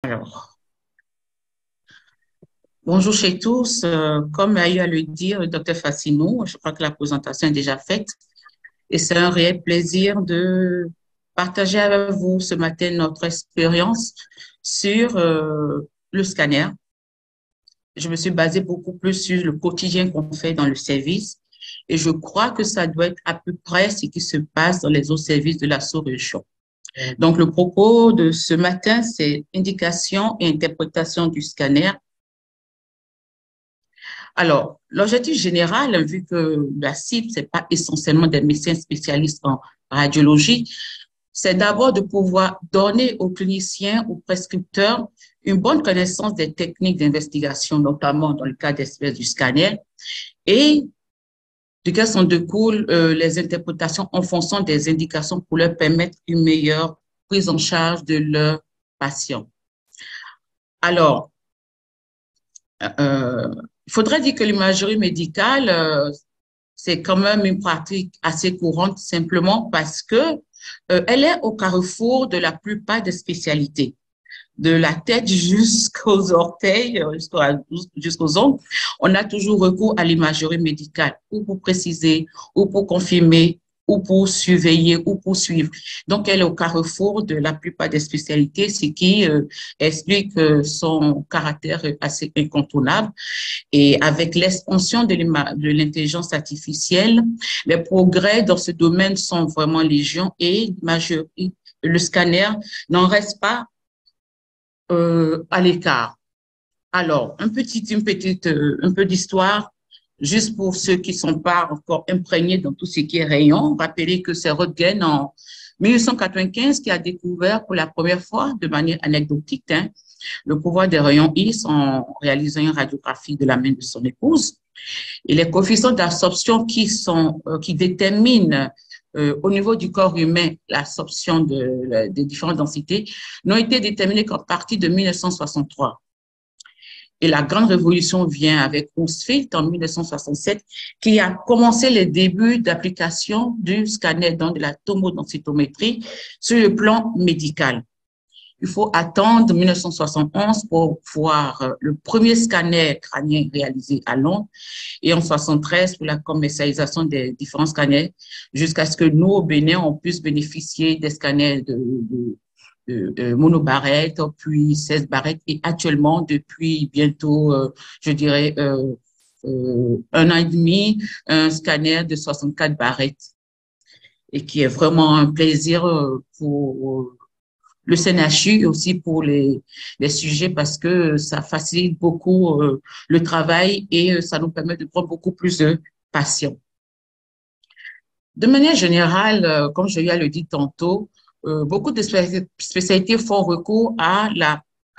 Alors, bonjour chez tous. Comme a eu à le dire le docteur Fassinou, je crois que la présentation est déjà faite et c'est un réel plaisir de partager avec vous ce matin notre expérience sur le scanner. Je me suis basée beaucoup plus sur le quotidien qu'on fait dans le service et je crois que ça doit être à peu près ce qui se passe dans les autres services de la sous-région. Donc, le propos de ce matin, c'est indication et interprétation du scanner. Alors, l'objectif général, vu que la cible, c'est pas essentiellement des médecins spécialistes en radiologie, c'est d'abord de pouvoir donner aux cliniciens, aux prescripteurs, une bonne connaissance des techniques d'investigation, notamment dans le cas d'espèces du scanner, et duquel s'en découlent les interprétations en fonction des indications pour leur permettre une meilleure prise en charge de leurs patients. Alors, euh, il faudrait dire que l'imagerie médicale, c'est quand même une pratique assez courante simplement parce que elle est au carrefour de la plupart des spécialités. De la tête jusqu'aux orteils, jusqu'aux ongles, on a toujours recours à l'imagerie médicale ou pour préciser, ou pour confirmer, ou pour surveiller, ou pour suivre. Donc, elle est au carrefour de la plupart des spécialités, ce qui explique son caractère assez incontournable. Et avec l'expansion de l'intelligence artificielle, les progrès dans ce domaine sont vraiment légion et le scanner n'en reste pas à l'écart. Alors, un peu d'histoire, juste pour ceux qui ne sont pas encore imprégnés dans tout ce qui est rayon. Rappelez que c'est Röntgen en 1895 qui a découvert pour la première fois, de manière anecdotique, le pouvoir des rayons X en réalisant une radiographie de la main de son épouse. Et les coefficients d'absorption qui déterminent au niveau du corps humain l'absorption des différentes densités n'ont été déterminés qu'à partir de 1963. Et la grande révolution vient avec Hounsfield en 1967, qui a commencé les débuts d'application du scanner, donc de la tomodensitométrie, sur le plan médical. Il faut attendre 1971 pour voir le premier scanner crânien réalisé à Londres et en 73 pour la commercialisation des différents scanners jusqu'à ce que nous, au Bénin, on puisse bénéficier des scanners de monobarrettes, puis 16 barrettes et actuellement, depuis bientôt, je dirais, un an et demi, un scanner de 64 barrettes et qui est vraiment un plaisir pour le CNHU et aussi pour les sujets parce que ça facilite beaucoup le travail et ça nous permet de prendre beaucoup plus de patients. De manière générale, comme je viens de le dire tantôt, beaucoup de spécialités font recours à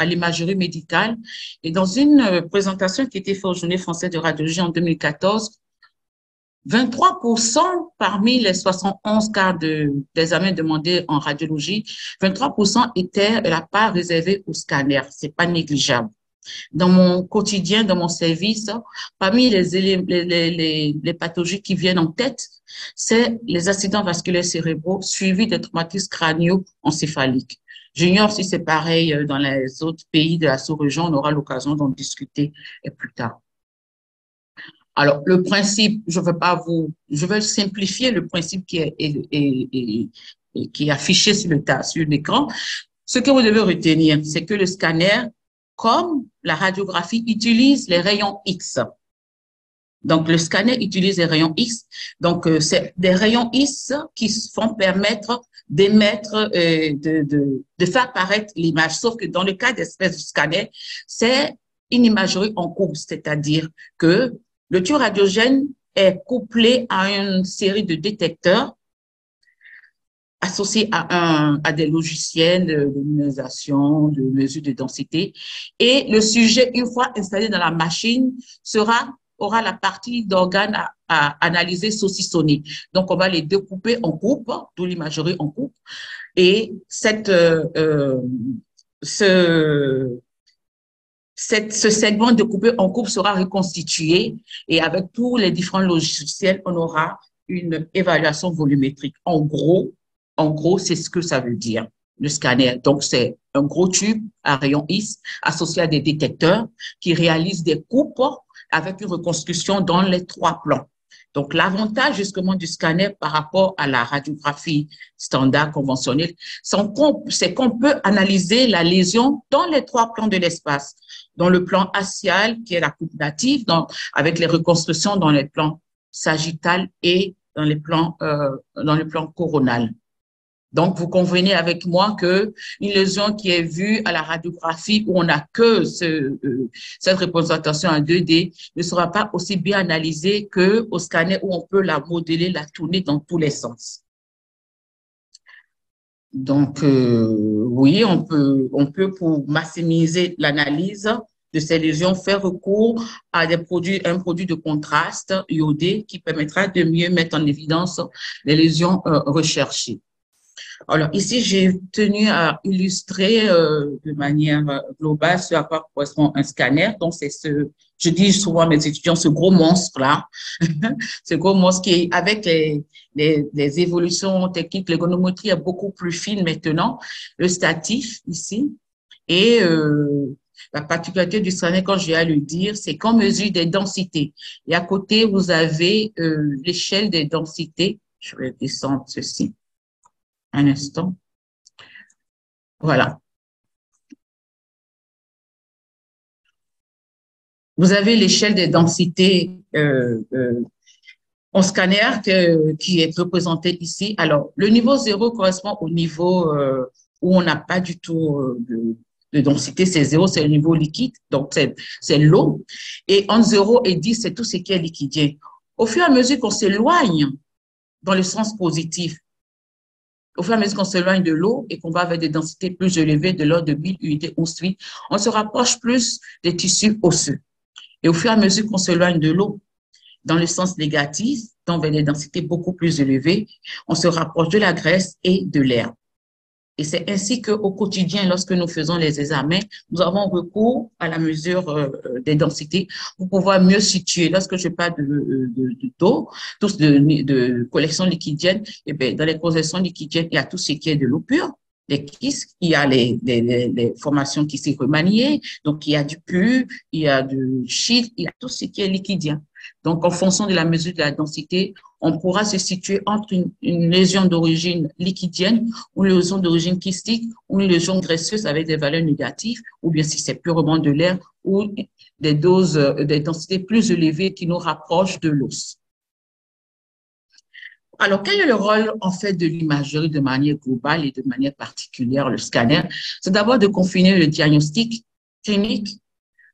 l'imagerie médicale. Et dans une présentation qui était faite aux Journées françaises de radiologie en 2014, 23% parmi les 71 cas d'examen demandés en radiologie, 23% étaient la part réservée au scanner. C'est pas négligeable. Dans mon quotidien, dans mon service, parmi les pathologies qui viennent en tête, c'est les accidents vasculaires cérébraux suivis des traumatismes crânio-encéphaliques. J'ignore si c'est pareil dans les autres pays de la sous-région. On aura l'occasion d'en discuter plus tard. Alors, le principe, je vais simplifier le principe qui est affiché sur l'écran. Ce que vous devez retenir, c'est que le scanner, comme la radiographie, utilise les rayons X. Donc, le scanner utilise les rayons X. Donc, c'est des rayons X qui vont permettre d'émettre, de faire apparaître l'image. Sauf que dans le cas d'espèce de scanner, c'est une imagerie en courbe, c'est-à-dire que le tube radiogène est couplé à une série de détecteurs associés à des logiciels de luminisation, de mesure de densité. Et le sujet, une fois installé dans la machine, aura la partie d'organes à analyser saucissonnés. Donc, on va les découper en groupes, d'où l'imagerie en groupe. Et ce segment découpé en coupe sera reconstitué et avec tous les différents logiciels, on aura une évaluation volumétrique. En gros, c'est ce que ça veut dire. le scanner. Donc, c'est un gros tube à rayon X associé à des détecteurs qui réalisent des coupes avec une reconstruction dans les trois plans. Donc, l'avantage justement du scanner par rapport à la radiographie standard conventionnelle, c'est qu'on peut analyser la lésion dans les trois plans de l'espace. Dans le plan axial, qui est la coupe native, avec les reconstructions dans les plans sagittal et dans les plans coronal. Donc, vous convenez avec moi que une lésion qui est vue à la radiographie où on n'a que cette représentation en 2D ne sera pas aussi bien analysée qu'au scanner où on peut la modeler, la tourner dans tous les sens. Donc, oui, on peut pour maximiser l'analyse de ces lésions faire recours à un produit de contraste iodé qui permettra de mieux mettre en évidence les lésions recherchées. Alors, ici, j'ai tenu à illustrer de manière globale ce à quoi correspond un scanner. Donc, je dis souvent à mes étudiants, ce gros monstre-là, ce gros monstre qui, avec les évolutions techniques, l'ergonométrie est beaucoup plus fine maintenant, le statif ici. Et la particularité du scanner, quand j'ai à le dire, c'est qu'on mesure des densités. Et à côté, vous avez l'échelle des densités. Je vais descendre ceci. Un instant. Voilà. Vous avez l'échelle des densités en scanner qui est représentée ici. Alors, le niveau 0 correspond au niveau où on n'a pas du tout de densité. C'est 0, c'est le niveau liquide, donc c'est l'eau. Et entre 0 et 10, c'est tout ce qui est liquidien. Au fur et à mesure qu'on s'éloigne dans le sens positif, au fur et à mesure qu'on s'éloigne de l'eau et qu'on va vers des densités plus élevées de l'ordre de 1000 unités once-8, on se rapproche plus des tissus osseux. Et au fur et à mesure qu'on s'éloigne de l'eau dans le sens négatif, donc vers des densités beaucoup plus élevées, on se rapproche de la graisse et de l'air. Et c'est ainsi qu'au quotidien, lorsque nous faisons les examens, nous avons recours à la mesure des densités pour pouvoir mieux situer. Lorsque je parle d'eau, de collection liquidienne, et bien, dans les collections liquidiennes, il y a tout ce qui est de l'eau pure, les kystes, il y a les formations qui s'y remaniées, donc il y a du pur, il y a du schiste, il y a tout ce qui est liquidien. Donc, en fonction de la mesure de la densité, on pourra se situer entre une lésion d'origine liquidienne ou une lésion d'origine kystique ou une lésion graisseuse avec des valeurs négatives, ou bien si c'est purement de l'air ou des doses, des densités plus élevées qui nous rapprochent de l'os. Alors, quel est le rôle, en fait, de l'imagerie de manière globale et de manière particulière, le scanner? C'est d'abord de confiner le diagnostic clinique,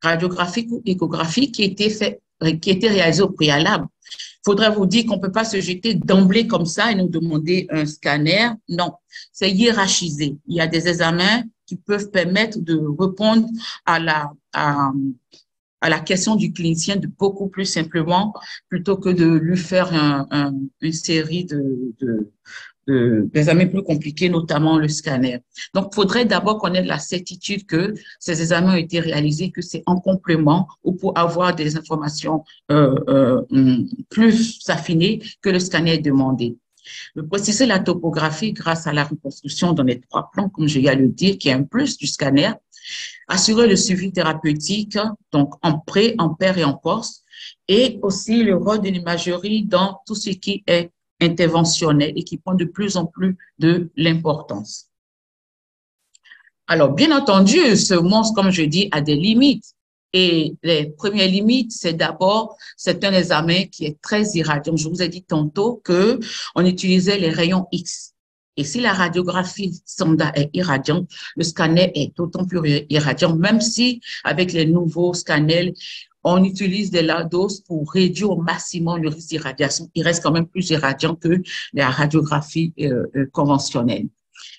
radiographique ou échographique qui était réalisé au préalable. Il faudrait vous dire qu'on ne peut pas se jeter d'emblée comme ça et nous demander un scanner. Non, c'est hiérarchisé. Il y a des examens qui peuvent permettre de répondre à la question du clinicien de beaucoup plus simplement, plutôt que de lui faire une série d'examens plus compliqués, notamment le scanner. Donc, il faudrait d'abord connaître la certitude que ces examens ont été réalisés, que c'est en complément ou pour avoir des informations plus affinées que le scanner est demandé. Préciser la topographie grâce à la reconstruction dans les trois plans, comme je viens de le dire, qui est un plus du scanner. Assurer le suivi thérapeutique, donc en pré, en pair et en post, et aussi le rôle de l'imagerie dans tout ce qui est interventionnel et qui prend de plus en plus de l'importance. Alors, bien entendu, ce monstre, comme je dis, a des limites. Et les premières limites, c'est d'abord, c'est un examen qui est très irradiant. Je vous ai dit tantôt que on utilisait les rayons X. Et si la radiographie standard est irradiante, le scanner est d'autant plus irradiant, même si avec les nouveaux scanners, on utilise des LADOS pour réduire au maximum le risque d'irradiation. Il reste quand même plus irradiant que la radiographie conventionnelle.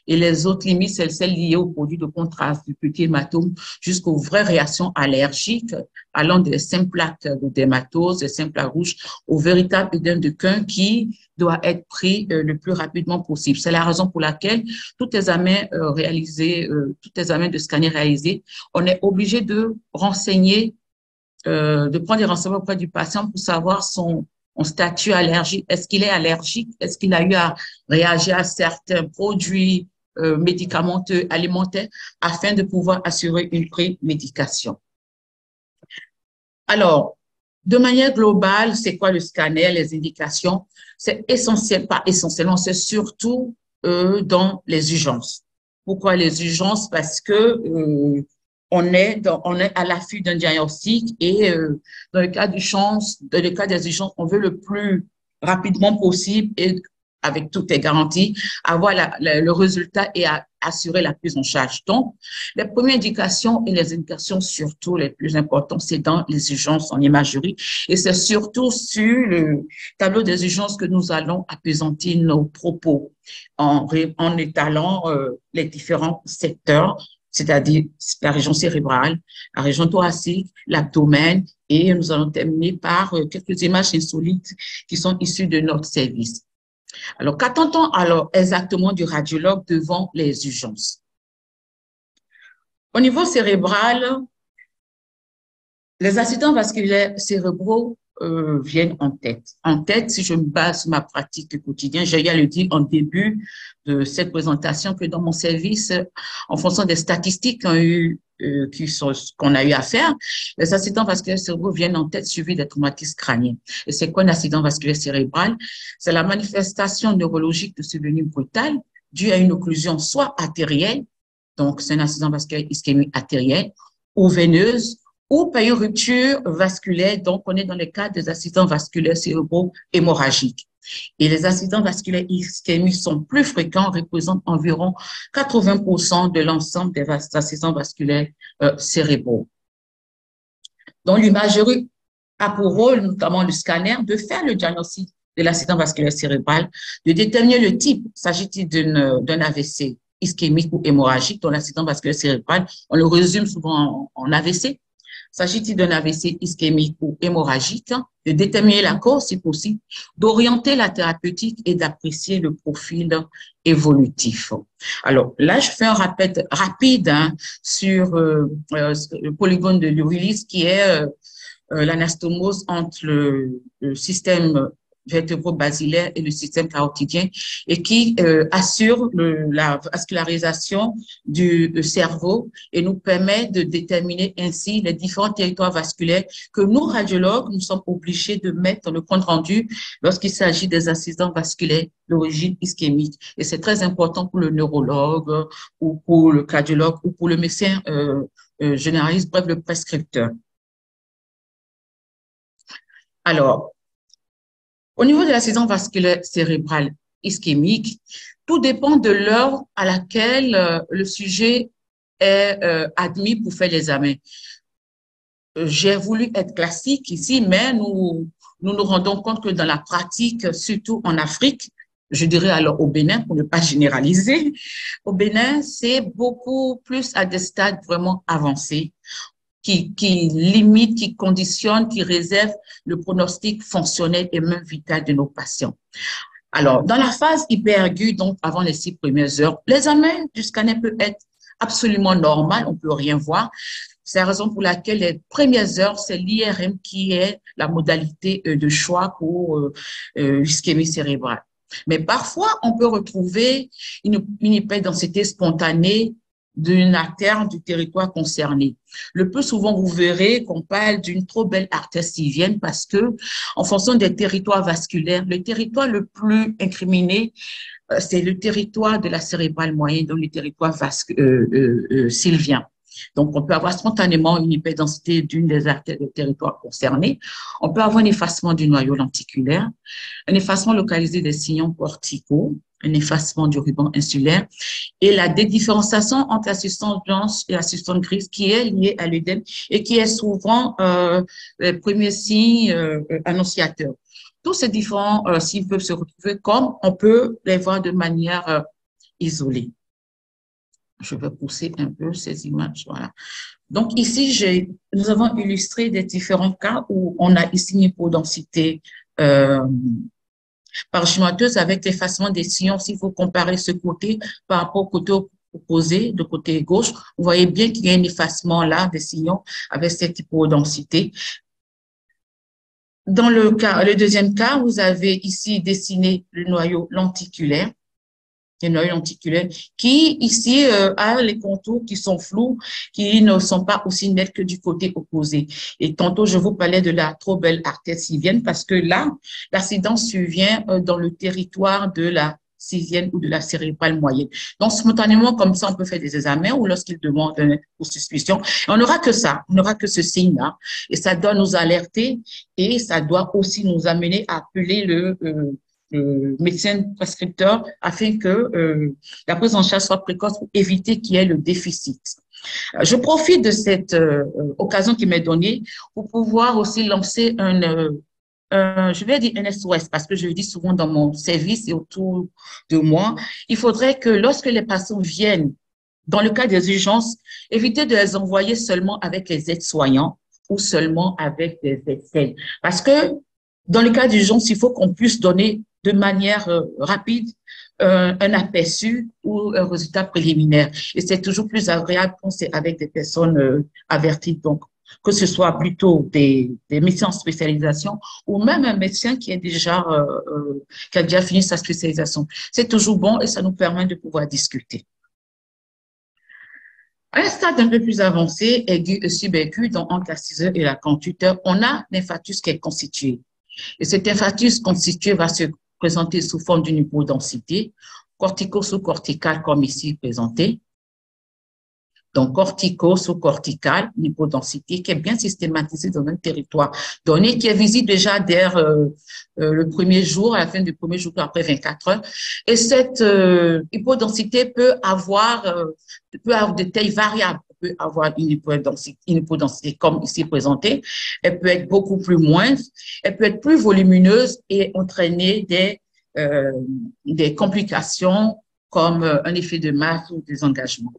Et les autres limites, c'est celles liées aux produits de contraste, du petit hématome jusqu'aux vraies réactions allergiques, allant des simples plaques de dermatose, des simples plaques rouges, au véritable œdème de Quin qui doit être pris le plus rapidement possible. C'est la raison pour laquelle tout examen tout examen de scanner réalisé, on est obligé de renseigner, de prendre des renseignements auprès du patient pour savoir son statut allergique. Est-ce qu'il est allergique? Est-ce qu'il a eu à réagir à certains produits médicamenteux, alimentaires, afin de pouvoir assurer une prémédication. Alors, de manière globale, c'est quoi le scanner, les indications? C'est essentiel, pas essentiellement, c'est surtout dans les urgences. Pourquoi les urgences? Parce que on est à l'affût d'un diagnostic et dans le cas d'urgence, dans le cas des urgences, on veut le plus rapidement possible et avec toutes les garanties, avoir le résultat et assurer la prise en charge. Donc, les premières indications et les indications surtout les plus importantes, c'est dans les urgences en imagerie et c'est surtout sur le tableau des urgences que nous allons appesantir nos propos en étalant les différents secteurs, c'est-à-dire la région cérébrale, la région thoracique, l'abdomen, et nous allons terminer par quelques images insolites qui sont issues de notre service. Alors, qu'attend-on alors exactement du radiologue devant les urgences? Au niveau cérébral, les accidents vasculaires cérébraux viennent en tête. En tête, si je me base sur ma pratique quotidienne, j'ai eu à le dire en début de cette présentation que dans mon service, en fonction des statistiques qu'on a eu à faire, les accidents vasculaires cérébraux viennent en tête suivis des traumatismes crâniens. Et c'est quoi un accident vasculaire cérébral? C'est la manifestation neurologique de survenue brutale due à une occlusion soit artérielle, donc c'est un accident vasculaire ischémique artérielle, ou veineuse, ou par une rupture vasculaire. Donc, on est dans le cadre des accidents vasculaires cérébraux hémorragiques. Et les accidents vasculaires ischémiques sont plus fréquents, représentent environ 80% de l'ensemble des accidents vasculaires cérébraux. Donc, l'imagerie a pour rôle, notamment le scanner, de faire le diagnostic de l'accident vasculaire cérébral, de déterminer le type, s'agit-il d'un AVC ischémique ou hémorragique, dont l'accident vasculaire cérébral, on le résume souvent en AVC. S'agit-il d'un AVC ischémique ou hémorragique, de déterminer la cause si possible, d'orienter la thérapeutique et d'apprécier le profil évolutif. Alors là, je fais un rappel rapide sur le polygone de Lewis qui est l'anastomose entre le système vertébro-basilaire et le système carotidien et qui assure la vascularisation du cerveau et nous permet de déterminer ainsi les différents territoires vasculaires que nous, radiologues, nous sommes obligés de mettre dans le compte rendu lorsqu'il s'agit des accidents vasculaires d'origine ischémique. Et c'est très important pour le neurologue ou pour le cardiologue ou pour le médecin généraliste, bref, le prescripteur. Alors, au niveau de l'accident vasculaire cérébral ischémique, tout dépend de l'heure à laquelle le sujet est admis pour faire l'examen. J'ai voulu être classique ici, mais nous nous rendons compte que dans la pratique, surtout en Afrique, je dirais alors au Bénin, pour ne pas généraliser, au Bénin, c'est beaucoup plus à des stades vraiment avancés qui limite, qui conditionne, qui réserve le pronostic fonctionnel et même vital de nos patients. Alors, dans la phase hyperaiguë, donc avant les 6 premières heures, l'examen du scanner peut être absolument normal, on ne peut rien voir. C'est la raison pour laquelle les premières heures, c'est l'IRM qui est la modalité de choix pour l'ischémie cérébrale. Mais parfois, on peut retrouver une hyperdensité spontanée d'une artère du territoire concerné. Le plus souvent, vous verrez qu'on parle d'une trop belle artère sylvienne parce que, en fonction des territoires vasculaires, le territoire le plus incriminé, c'est le territoire de la cérébrale moyenne, donc le territoire sylvien. Donc, on peut avoir spontanément une hyperdensité d'une des artères du territoire concerné. On peut avoir un effacement du noyau lenticulaire, un effacement localisé des sillons corticaux, un effacement du ruban insulaire et la dédifférenciation entre la substance blanche et la substance grise qui est liée à l'œdème et qui est souvent le premier signe annonciateur. Tous ces différents signes peuvent se retrouver comme on peut les voir de manière isolée. Je vais pousser un peu ces images, voilà. Donc ici, nous avons illustré des différents cas où on a ici une hypodensité parachemateuse avec l'effacement des sillons. Si vous comparez ce côté par rapport au côté opposé, de côté gauche, vous voyez bien qu'il y a un effacement là des sillons avec cette hypodensité. Dans le deuxième cas, vous avez ici dessiné le noyau lenticulaire. des noyaux lenticulaires, qui ici a les contours qui sont flous, qui ne sont pas aussi nets que du côté opposé. Et tantôt, je vous parlais de la trop belle artère sylvienne parce que là, l'accident survient dans le territoire de la sylvienne ou de la cérébrale moyenne. Donc, spontanément, comme ça, on peut faire des examens ou lorsqu'il demande pour suspicion. On n'aura que ça, on n'aura que ce signe-là. Et ça doit nous alerter et ça doit aussi nous amener à appeler le médecin prescripteur afin que la prise en charge soit précoce pour éviter qu'il y ait le déficit. Je profite de cette occasion qui m'est donnée pour pouvoir aussi lancer je vais dire un SOS parce que je le dis souvent dans mon service et autour de moi. Il faudrait que lorsque les patients viennent dans le cas des urgences, éviter de les envoyer seulement avec les aides-soignants ou seulement avec des aides. Parce que dans le cas d'urgence, il faut qu'on puisse donner de manière rapide un aperçu ou un résultat préliminaire. Et c'est toujours plus agréable quand c'est avec des personnes averties. Donc, que ce soit plutôt des médecins en spécialisation ou même un médecin qui a déjà fini sa spécialisation. C'est toujours bon et ça nous permet de pouvoir discuter. À un stade un peu plus avancé, aigu et subaigu, donc entre la 6 heures et la 48 heures, on a l'infarctus qui est constitué. Et cet infarctus constitué va se présenter sous forme d'une hypodensité, cortico-sous-corticale comme ici présenté. Donc, cortico-sous-corticale, une hypodensité qui est bien systématisée dans un territoire donné, qui est visible déjà dès le premier jour, à la fin du premier jour, après 24 heures. Et cette hypodensité peut avoir de tailles variables. On peut avoir une hypodensité comme ici présentée. Elle peut être beaucoup plus moindre. Elle peut être plus volumineuse et entraîner des complications comme un effet de masse ou des engagements.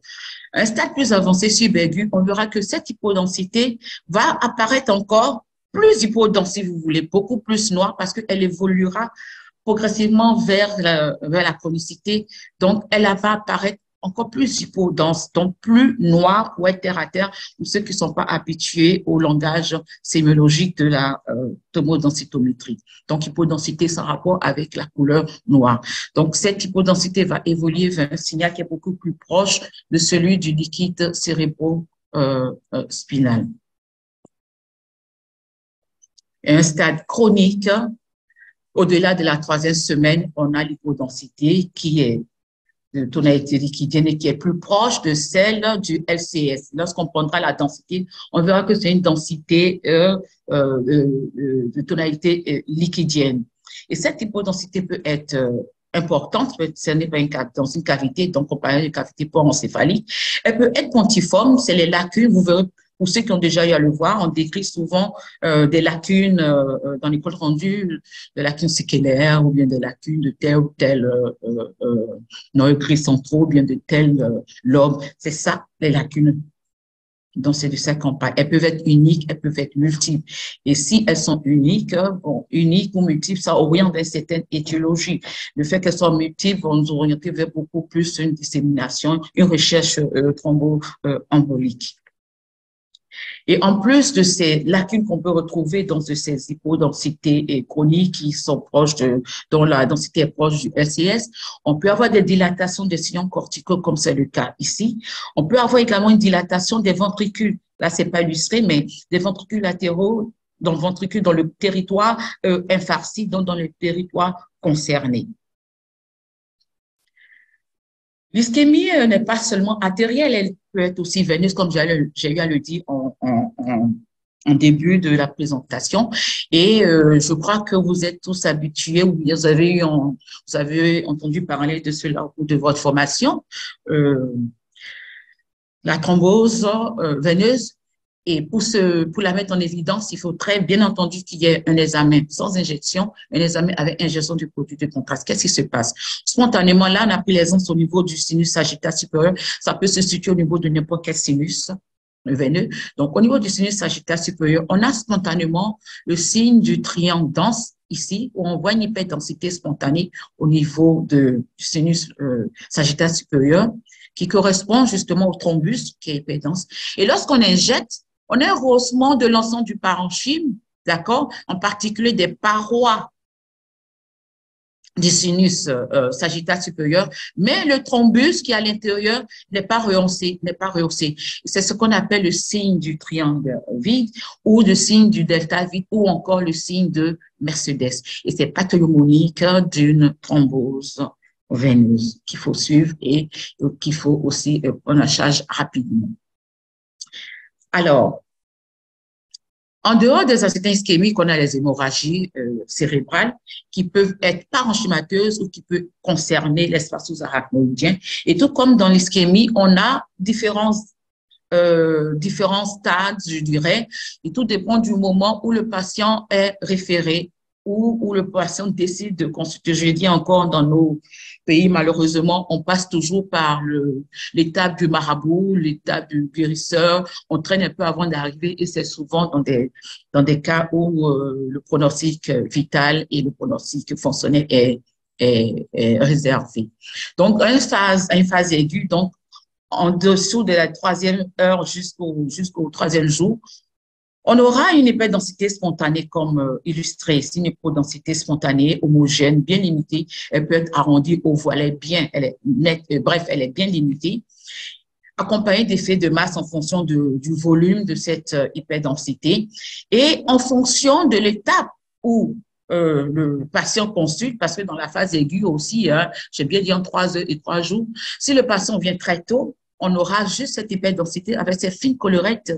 Un stade plus avancé subaigu, on verra que cette hypodensité va apparaître encore plus hypodense, si vous voulez, beaucoup plus noire parce qu'elle évoluera progressivement vers la chronicité. Donc, elle va apparaître encore plus hypodense, donc plus noire pour être terre à terre pour ceux qui ne sont pas habitués au langage sémiologique de la tomodensitométrie. Donc, hypodensité sans rapport avec la couleur noire. Donc, cette hypodensité va évoluer vers un signal qui est beaucoup plus proche de celui du liquide cérébro-spinal. Et un stade chronique, au-delà de la 3e semaine, on a l'hypodensité qui est de tonalité liquidienne et qui est plus proche de celle du LCS. Lorsqu'on prendra la densité, on verra que c'est une densité de tonalité liquidienne. Et cette hypodensité peut être importante, peut être cernée dans une cavité, donc on parle de cavité poroencéphalique. Elle peut être pontiforme, c'est les lacunes, vous verrez. Pour ceux qui ont déjà eu à le voir, on décrit souvent des lacunes dans les comptes rendus, des lacunes séquelaires ou bien des lacunes de tel ou tel noyau gris centraux ou bien de tel lobe. C'est ça, les lacunes. Donc, c'est de ça qu'on parle. Elles peuvent être uniques, elles peuvent être multiples. Et si elles sont uniques, uniques ou multiples, ça oriente vers une certaine étiologie. Le fait qu'elles soient multiples va nous orienter vers beaucoup plus une dissémination, une recherche thromboembolique. Et en plus de ces lacunes qu'on peut retrouver dans ces hypodensités chroniques qui sont proches dont la densité est proche du LCS, on peut avoir des dilatations des sillons corticaux comme c'est le cas ici. On peut avoir également une dilatation des ventricules. Là, c'est pas illustré, mais des ventricules latéraux dans le territoire infarci, donc dans le territoire concerné. L'ischémie n'est pas seulement artérielle, elle peut être aussi veineuse, comme j'ai eu à le dire en début de la présentation. Et je crois que vous êtes tous habitués, ou vous avez entendu parler de cela au cours de votre formation. La thrombose veineuse. Et pour la mettre en évidence, il faut très bien entendu qu'il y ait un examen sans injection, un examen avec injection du produit de contraste. Qu'est-ce qui se passe? Spontanément, là, on a pris l'exemple au niveau du sinus sagittaire supérieur. Ça peut se situer au niveau de n'importe quel sinus veineux. Donc, au niveau du sinus sagittaire supérieur, on a spontanément le signe du triangle dense ici, où on voit une hyperdensité spontanée au niveau du sinus sagittaire supérieur, qui correspond justement au thrombus, qui est hyperdense. Et lorsqu'on injecte, on a un rehaussement de l'ensemble du parenchyme, d'accord, en particulier des parois du sinus sagittal supérieur, mais le thrombus qui est à l'intérieur n'est pas rehaussé, n'est pas rehaussé. C'est ce qu'on appelle le signe du triangle vide ou le signe du delta vide ou encore le signe de Mercedes. Et c'est pathognomonique d'une thrombose veineuse qu'il faut suivre et qu'il faut aussi prendre en charge rapidement. Alors, en dehors des accidents ischémiques, on a les hémorragies cérébrales qui peuvent être parenchymateuses ou qui peuvent concerner l'espace sous-arachnoïdien. Et tout comme dans l'ischémie, on a différents stades, je dirais, et tout dépend du moment où le patient est référé ou où le patient décide de consulter. Je dis encore, dans nos pays, malheureusement, on passe toujours par l'étape du marabout, l'étape du guérisseur. On traîne un peu avant d'arriver et c'est souvent dans des cas où le pronostic vital et le pronostic fonctionnel est réservé. Donc, à une phase aiguë, donc, en dessous de la 3e heure jusqu'au 3e jour, on aura une hyperdensité spontanée comme illustré ici, une hypodensité spontanée, homogène, bien limitée. Elle peut être arrondie au volet bien, elle est nette, bref, elle est bien limitée, accompagnée d'effets de masse en fonction du volume de cette hyperdensité et en fonction de l'étape où le patient consulte, parce que dans la phase aiguë aussi, hein, j'ai bien dit en 3 heures et 3 jours, si le patient vient très tôt, on aura juste cette hyperdensité avec ces fines collerette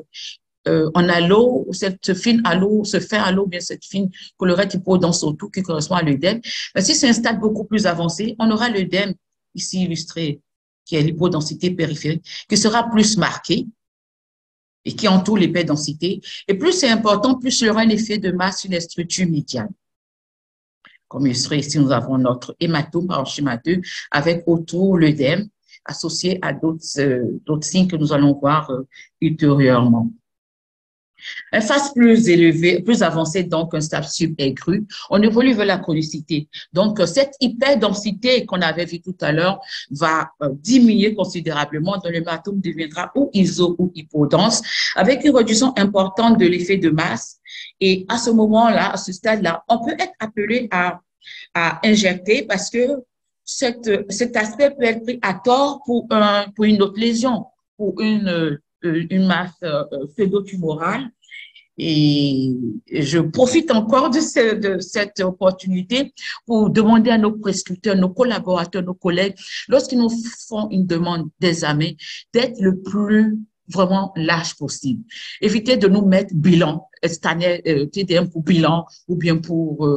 en halo, cette fine halo, ce fin halo, bien cette fine collerette hypodonce autour qui correspond à l'œdème. Mais si c'est un stade beaucoup plus avancé, on aura l'œdème ici illustré, qui est l'hypodensité périphérique, qui sera plus marqué et qui entoure l'hyperdensité. Et plus c'est important, plus il y aura un effet de masse sur les structures médianes. Comme illustré ici, nous avons notre hématome parenchymateux avec autour l'œdème associé à d'autres signes que nous allons voir ultérieurement. Une phase plus élevée, plus avancée, donc un stade subaigu, on évolue vers la chronicité. Donc, cette hyperdensité qu'on avait vu tout à l'heure va diminuer considérablement, donc l'hématome deviendra ou iso ou hypodense, avec une réduction importante de l'effet de masse. Et à ce moment-là, à ce stade-là, on peut être appelé à injecter parce que cet aspect peut être pris à tort pour une autre lésion, pour une masse pseudo-tumorale. Et je profite encore de cette opportunité pour demander à nos prescripteurs, nos collaborateurs, nos collègues, lorsqu'ils nous font une demande d'examen, d'être le plus vraiment large possible. Évitez de nous mettre bilan, TDM pour bilan ou bien pour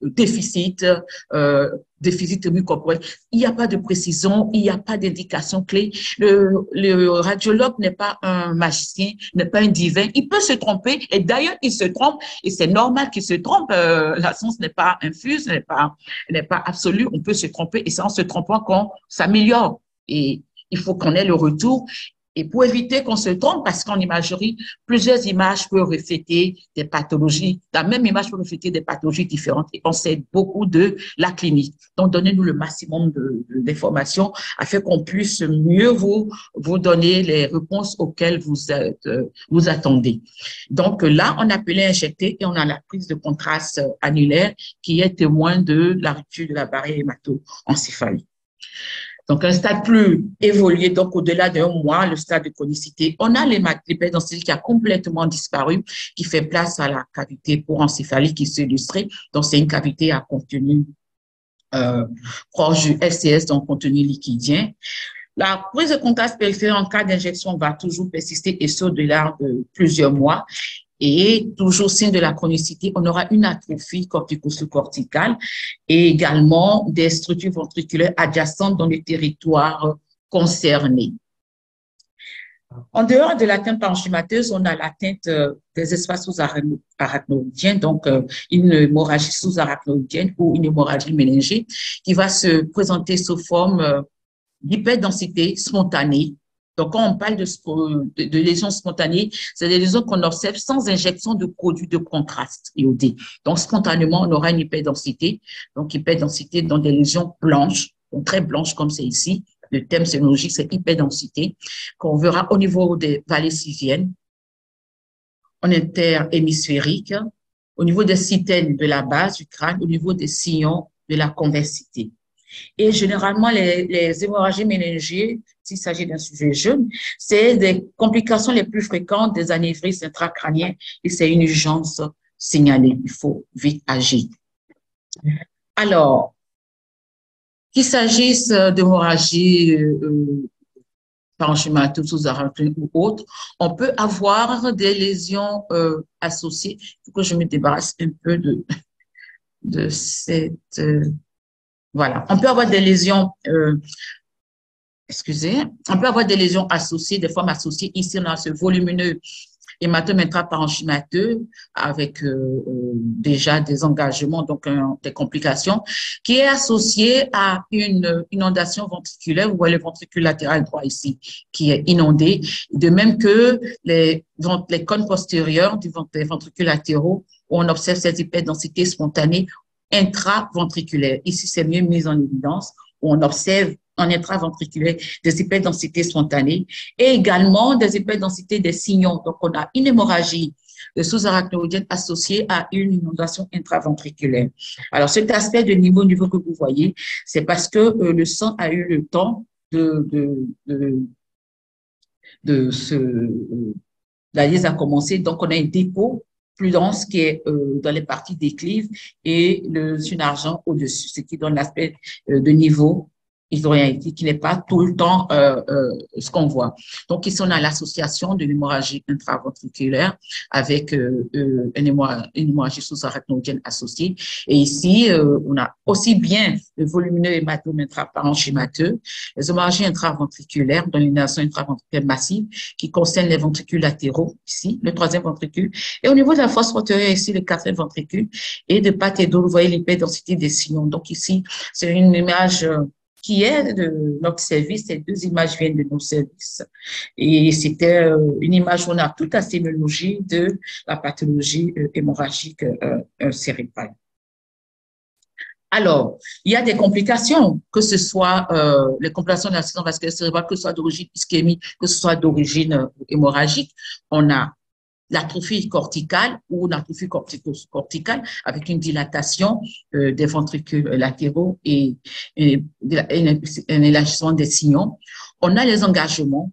déficit mucorporel. Il n'y a pas de précision, il n'y a pas d'indication clé. Le radiologue n'est pas un magicien, n'est pas un divin. Il peut se tromper et d'ailleurs, il se trompe et c'est normal qu'il se trompe. La science n'est pas infuse, n'est pas absolue. On peut se tromper et c'est en se trompant qu'on s'améliore. Et il faut qu'on ait le retour. Et pour éviter qu'on se trompe, parce qu'en imagerie, plusieurs images peuvent refléter des pathologies. La même image peut refléter des pathologies différentes. Et on sait beaucoup de la clinique. Donc, donnez-nous le maximum d'informations afin qu'on puisse mieux vous donner les réponses auxquelles vous attendez. Donc, là, on appelait injecter et on a la prise de contraste annulaire qui est témoin de la rupture de la barrière hémato-encéphalique. Donc, un stade plus évolué, donc au-delà d'un mois, le stade de chronicité, on a l'hyperdensité qui a complètement disparu, qui fait place à la cavité porencéphalique qui s'illustre. Donc, c'est une cavité à contenu proche du LCS, donc contenu liquidien. La prise de contraste périphérique en cas d'injection va toujours persister et ce, au-delà de plusieurs mois. Et toujours signe de la chronicité, on aura une atrophie cortico-sous-corticale et également des structures ventriculaires adjacentes dans le territoire concerné. En dehors de l'atteinte parenchymateuse, on a l'atteinte des espaces sous-arachnoïdiens, donc une hémorragie sous-arachnoïdienne ou une hémorragie méningée qui va se présenter sous forme d'hyperdensité spontanée. Donc, quand on parle de lésions spontanées, c'est des lésions qu'on observe sans injection de produits de contraste iodé. Donc, spontanément, on aura une hyperdensité. Donc, hyperdensité dans des lésions blanches, donc très blanches comme c'est ici. Le thème sénologique, c'est hyperdensité, qu'on verra au niveau des vallées sylviennes, en interhémisphérique, au niveau des systèmes de la base du crâne, au niveau des sillons de la convexité. Et généralement, les hémorragies méningées, s'il s'agit d'un sujet jeune, c'est des complications les plus fréquentes des anévrismes intracrâniens et c'est une urgence signalée. Il faut vite agir. Alors, qu'il s'agisse d'hémorragie parenchymatose sous-arachnoïde ou autre, on peut avoir des lésions associées. Il faut que je me débarrasse un peu de cette... voilà. On peut avoir des lésions... excusez, on peut avoir des lésions associées, des formes associées. Ici, on a ce volumineux hématome intraparenchymateux avec déjà des engagements, donc des complications, qui est associé à une inondation ventriculaire. Vous voyez le ventricule latéral droit ici qui est inondé, de même que les cônes postérieurs des ventricules latéraux où on observe cette hyperdensité spontanée intraventriculaire. Ici, c'est mieux mis en évidence, où on observe en intraventriculaire des hyperdensités spontanées et également des hyperdensités des signaux. Donc, on a une hémorragie sous-arachnoïdienne associée à une inondation intraventriculaire. Alors, cet aspect de niveau que vous voyez, c'est parce que le sang a eu le temps la lyse a commencé. Donc, on a un dépôt plus dense qui est dans les parties déclives et le argent au-dessus, ce qui donne l'aspect de niveau hydroélectrique qui n'est pas tout le temps ce qu'on voit. Donc, ici, on a l'association de l'hémorragie intraventriculaire avec une hémorragie sous-arachnoïdienne associée. Et ici, on a aussi bien le volumineux hématome intraparenchymateux, les hémorragies intraventriculaires, dans l'inondation intraventriculaire massive qui concerne les ventricules latéraux, ici, le troisième ventricule. Et au niveau de la fosse postérieure, ici, le quatrième ventricule. Et de part et d'autre, vous voyez l'hyperdensité des sillons. Donc, ici, c'est une image qui est de notre service. Ces deux images viennent de nos services. Et c'était une image où on a toute la sémiologie de la pathologie hémorragique cérébrale. Alors, il y a des complications, que ce soit les complications de l'accident vasculaire cérébral, que ce soit d'origine ischémique, que ce soit d'origine hémorragique. On a l'atrophie corticale ou l'atrophie corticale avec une dilatation des ventricules latéraux et un élargissement des sillons. On a les engagements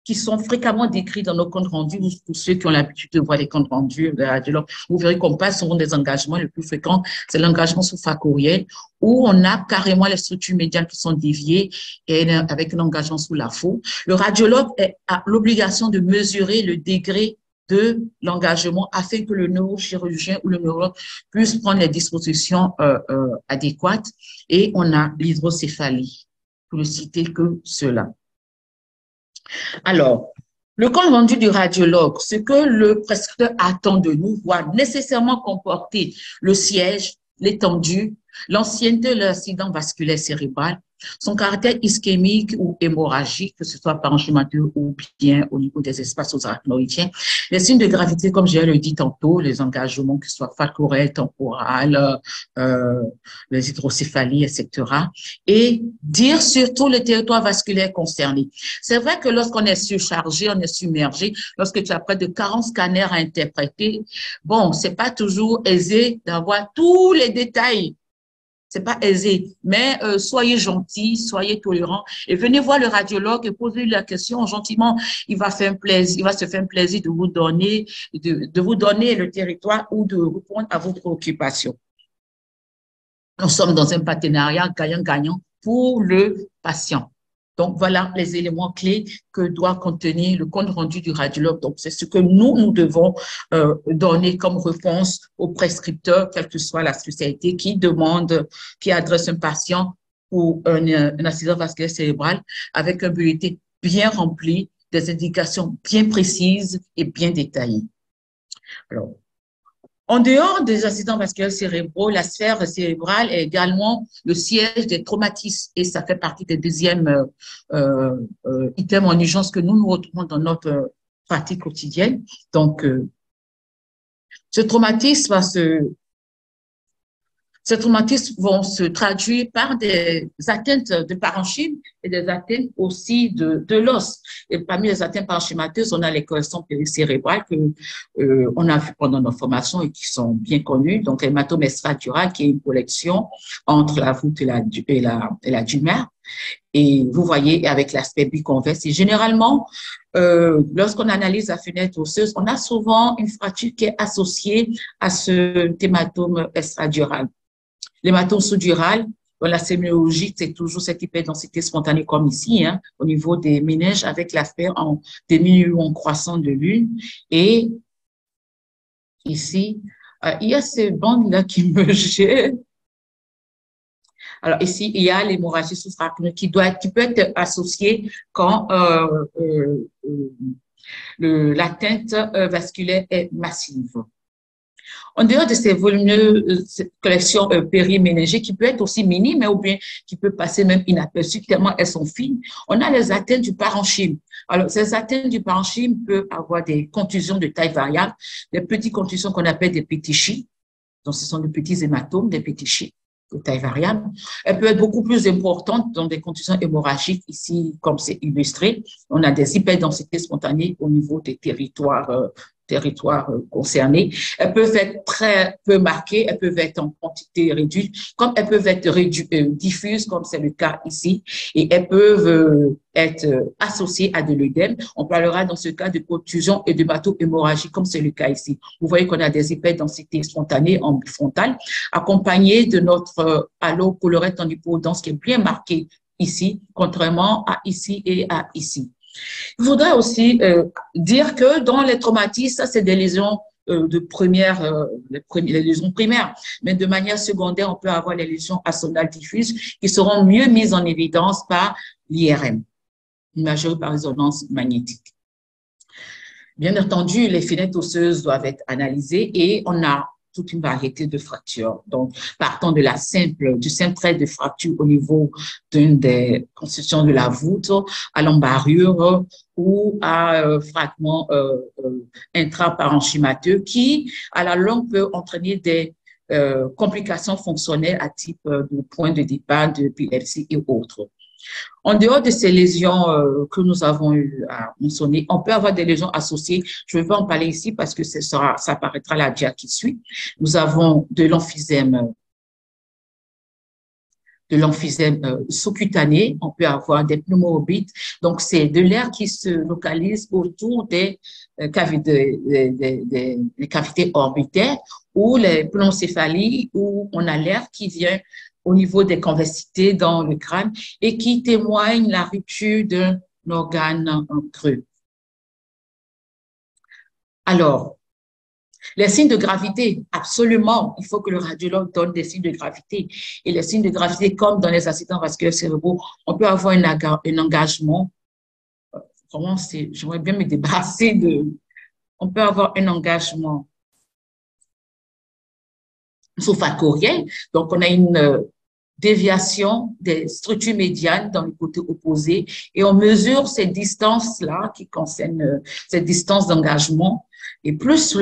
qui sont fréquemment décrits dans nos comptes rendus. Pour ceux qui ont l'habitude de voir les comptes rendus de radiologue, vous verrez qu'on passe souvent des engagements. Le plus fréquent, c'est l'engagement sous-facoriel où on a carrément les structures médiales qui sont déviées et avec un engagement sous la faux. Le radiologue a l'obligation de mesurer le degré de l'engagement afin que le neurochirurgien ou le neurologue puisse prendre les dispositions adéquates. Et on a l'hydrocéphalie, pour ne citer que cela. Alors, le compte rendu du radiologue, ce que le prescripteur attend de nous, doit nécessairement comporter le siège, l'étendue, l'ancienneté de l'accident vasculaire cérébral, son caractère ischémique ou hémorragique, que ce soit parenchymateux ou bien au niveau des espaces sous-arachnoïdiens, les signes de gravité, comme je l'ai dit tantôt, les engagements, que ce soit facoriels, temporales, les hydrocéphalies, etc. Et dire surtout le territoire vasculaire concerné. C'est vrai que lorsqu'on est surchargé, on est submergé, lorsque tu as près de 40 scanners à interpréter, bon, c'est pas toujours aisé d'avoir tous les détails. C'est pas aisé, mais soyez gentils, soyez tolérants et venez voir le radiologue et posez-lui la question gentiment. Il va se faire un plaisir de vous donner, de vous donner le territoire ou de répondre à vos préoccupations. Nous sommes dans un partenariat gagnant-gagnant pour le patient. Donc, voilà les éléments clés que doit contenir le compte rendu du radiologue. Donc, c'est ce que nous devons donner comme réponse au prescripteur, quelle que soit la spécialité, qui adresse un patient pour un accident vasculaire cérébral avec un bulletin bien rempli, des indications bien précises et bien détaillées. Alors, en dehors des accidents vasculaires cérébraux, la sphère cérébrale est également le siège des traumatismes et ça fait partie des deuxièmes items en urgence que nous retrouvons dans notre pratique quotidienne. Donc, ce traumatisme Ces traumatismes vont se traduire par des atteintes de parenchyme et des atteintes aussi de l'os. Et parmi les atteintes parenchymateuses, on a les corrections péricérébrales que on a vu pendant nos formations et qui sont bien connues. Donc, l'hématome extradural, qui est une collection entre la voûte et la dumère. Et vous voyez, avec l'aspect biconvexe. Et généralement, lorsqu'on analyse la fenêtre osseuse, on a souvent une fracture qui est associée à ce hématome extradural. L'hématome sous-dural, dans la sémiologie, c'est toujours cette hyperdensité spontanée comme ici, hein, au niveau des méninges avec l'aspect en demi ou en croissant de lune. Et ici, il y a ces bandes-là qui me gênent. Alors ici, il y a l'hémorragie sous-arachnoïde qui peut être associée quand l'atteinte vasculaire est massive. En dehors de ces volumineuses collections périméningées qui peut être aussi minime, ou bien qui peut passer même inaperçue tellement elles sont fines, on a les atteintes du parenchyme. Alors, ces atteintes du parenchyme peuvent avoir des contusions de taille variable, des petites contusions qu'on appelle des pétichies. Donc, ce sont des petits hématomes, des pétichies de taille variable. Elle peut être beaucoup plus importante dans des contusions hémorragiques, ici, comme c'est illustré. On a des hyperdensités spontanées au niveau des territoires concernés. Elles peuvent être très peu marquées, elles peuvent être en quantité réduite, comme elles peuvent être diffuses, comme c'est le cas ici, et elles peuvent être associées à de l'œdème. On parlera dans ce cas de contusion et de hémorragie, comme c'est le cas ici. Vous voyez qu'on a des hyperdensités spontanées en bifrontale, accompagnées de notre halo colorette en hypodense qui est bien marqué ici, contrairement à ici et à ici. Je voudrais aussi dire que dans les traumatismes, ça c'est des lésions les lésions primaires, mais de manière secondaire, on peut avoir les lésions axonales diffuses qui seront mieux mises en évidence par l'IRM, imagerie par résonance magnétique. Bien entendu, les fenêtres osseuses doivent être analysées et on a toute une variété de fractures. Donc, partant du simple trait de fracture au niveau d'une des constructions de la voûte, à l'embarrure ou à fragments intraparenchymateux qui, à la longue, peut entraîner des complications fonctionnelles à type de point de départ, d'épilepsie et autres. En dehors de ces lésions que nous avons eu à mentionner, on peut avoir des lésions associées. Je ne vais pas en parler ici parce que ça apparaîtra la dia qui suit. Nous avons de l'emphysème sous-cutané. On peut avoir des pneumorbites. Donc, c'est de l'air qui se localise autour des cavités orbitaires ou les pneumocéphalies où on a l'air qui vient au niveau des convexités dans le crâne et qui témoignent la rupture d'un organe creux. Alors, les signes de gravité, absolument, il faut que le radiologue donne des signes de gravité. Et les signes de gravité, comme dans les accidents vasculaires cérébraux, on peut avoir un engagement. Vraiment, j'aimerais bien me débarrasser on peut avoir un engagement sous-factoriel. Donc, on a une déviation des structures médianes dans le côté opposé et on mesure ces distances-là qui concernent cette distance d'engagement et plus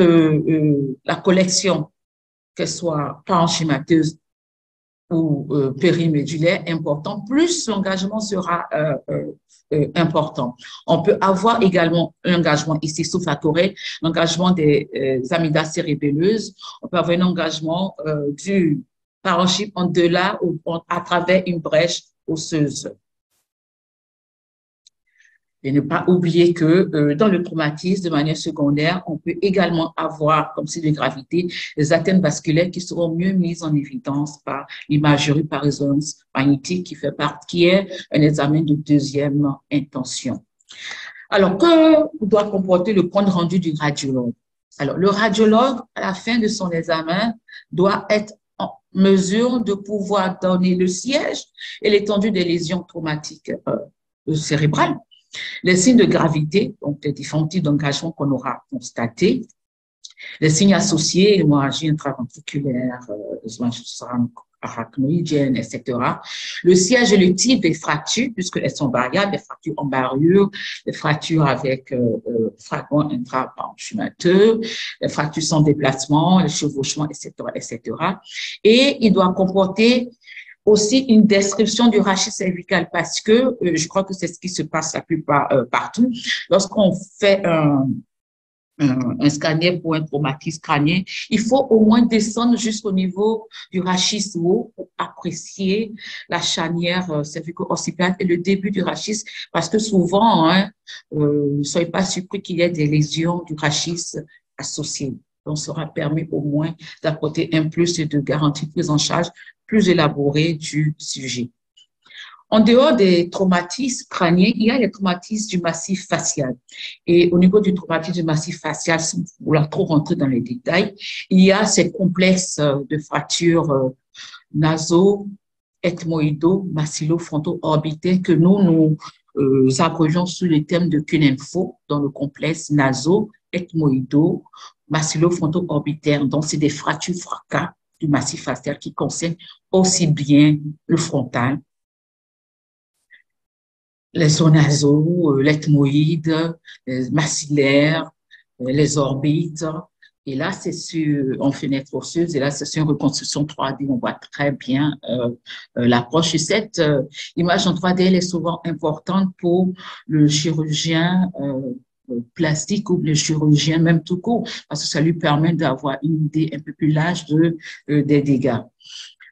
la collection, qu'elle soit parenchymateuse ou périmédulaire important, plus l'engagement sera important. On peut avoir également l'engagement ici sous-factoriel, l'engagement des amygdales cérébelleuses, on peut avoir un engagement du parenchyme en delà ou à travers une brèche osseuse. Et ne pas oublier que dans le traumatisme, de manière secondaire, on peut également avoir, comme signe de gravité, des atteintes vasculaires qui seront mieux mises en évidence par l'imagerie par résonance magnétique qui est un examen de deuxième intention. Alors, que doit comporter le compte rendu du radiologue? Alors, le radiologue, à la fin de son examen, doit être en mesure de pouvoir donner le siège et l'étendue des lésions traumatiques cérébrales, les signes de gravité, donc les différents types d'engagement qu'on aura constatés, les signes associés, l'hémorragie intraventriculaire, arachnoïdiennes, etc. Le siège et le type des fractures, puisqu'elles sont variables, les fractures en barrure, les fractures avec fragments intraparenchymateux, les fractures sans déplacement, les chevauchements, etc., etc. Et il doit comporter aussi une description du rachis cervical parce que je crois que c'est ce qui se passe la plupart partout. Lorsqu'on fait un scanner pour un traumatisme crânien, il faut au moins descendre jusqu'au niveau du rachis haut pour apprécier la charnière cervico-occipitale et le début du rachis parce que souvent, hein, ne soyez pas surpris qu'il y ait des lésions du rachis associées. Donc, sera permis au moins d'apporter un plus et de garantir prise en charge plus élaborée du sujet. En dehors des traumatismes crâniens, il y a les traumatismes du massif facial. Et au niveau du traumatisme du massif facial, sans vouloir trop rentrer dans les détails, il y a ces complexes de fractures naso, ethmoïdo, maxillo-fronto-orbitaire que nous abrégeons sous le terme de CUNINFO dans le complexe naso, ethmoïdo, maxillo-fronto-orbitaire. Donc, c'est des fractures fracas du massif facial qui concernent aussi bien le frontal, les zones nasaux, l'ethmoïde, les maxillaires, les orbites. Et là, c'est sur en fenêtre osseuse. Et là, c'est sur une reconstruction 3D. On voit très bien l'approche. Et cette image en 3D, elle est souvent importante pour le chirurgien plastique ou le chirurgien même tout court, parce que ça lui permet d'avoir une idée un peu plus large des dégâts.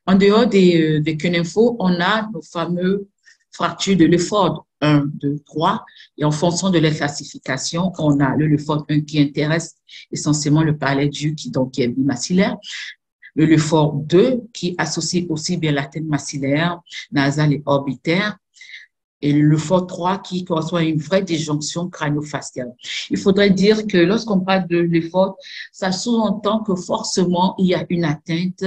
En dehors des CUNINFO, on a nos fameux fractures de Lefort 1, 2, 3. Et en fonction de la classification, on a le Lefort 1 qui intéresse essentiellement le palais du qui est bimaxillaire. Le Lefort 2 qui associe aussi bien la tête maxillaire, nasale et orbitaire. Et le Lefort 3 qui correspond à une vraie disjonction crânio-faciale. Il faudrait dire que lorsqu'on parle de Lefort, ça sous-entend que forcément il y a une atteinte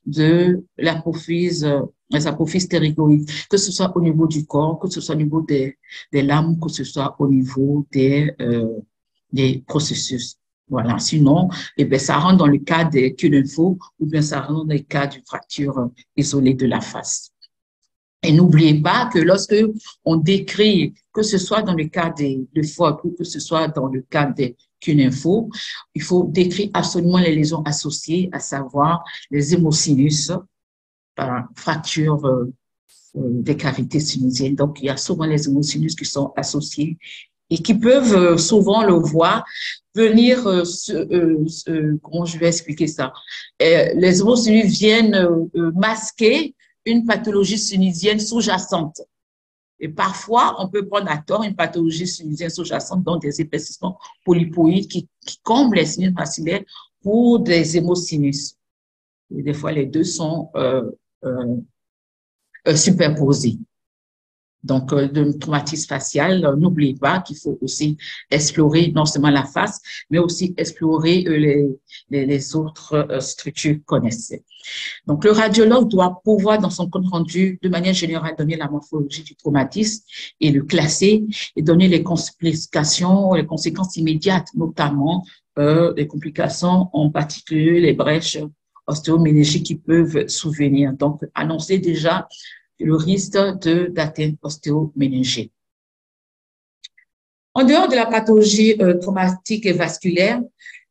de l'apophyse, les apophyses ptérygoïdes, que ce soit au niveau du corps, que ce soit au niveau des lames, que ce soit au niveau des processus. Voilà. Sinon, eh bien, ça rentre dans le cas des CUNINFO ou bien ça rentre dans le cas d'une fracture isolée de la face. Et n'oubliez pas que lorsque on décrit, que ce soit dans le cas des Lefort ou que ce soit dans le cas des CUNINFO, il faut décrire absolument les lésions associées, à savoir les hémosinus, fracture des cavités sinusiennes. Donc, il y a souvent les hémosinus qui sont associés et qui peuvent souvent le voir venir, comment je vais expliquer ça? Les hémosinus viennent masquer une pathologie sinusienne sous-jacente. Et parfois, on peut prendre à tort une pathologie sinusienne sous-jacente, donc des épaississements polypoïdes qui comblent les sinus maxillaires pour des hémosinus. Et des fois, les deux sont superposés. Donc, le traumatisme facial, n'oubliez pas qu'il faut aussi explorer non seulement la face, mais aussi explorer les autres structures connexes. Donc, le radiologue doit pouvoir, dans son compte rendu, de manière générale, donner la morphologie du traumatisme et le classer et donner les complications, les conséquences immédiates, notamment les complications, en particulier les brèches ostéoméningiques qui peuvent souvenir. Donc, annoncer déjà le risque d'atteinte ostéoméningée. En dehors de la pathologie traumatique et vasculaire,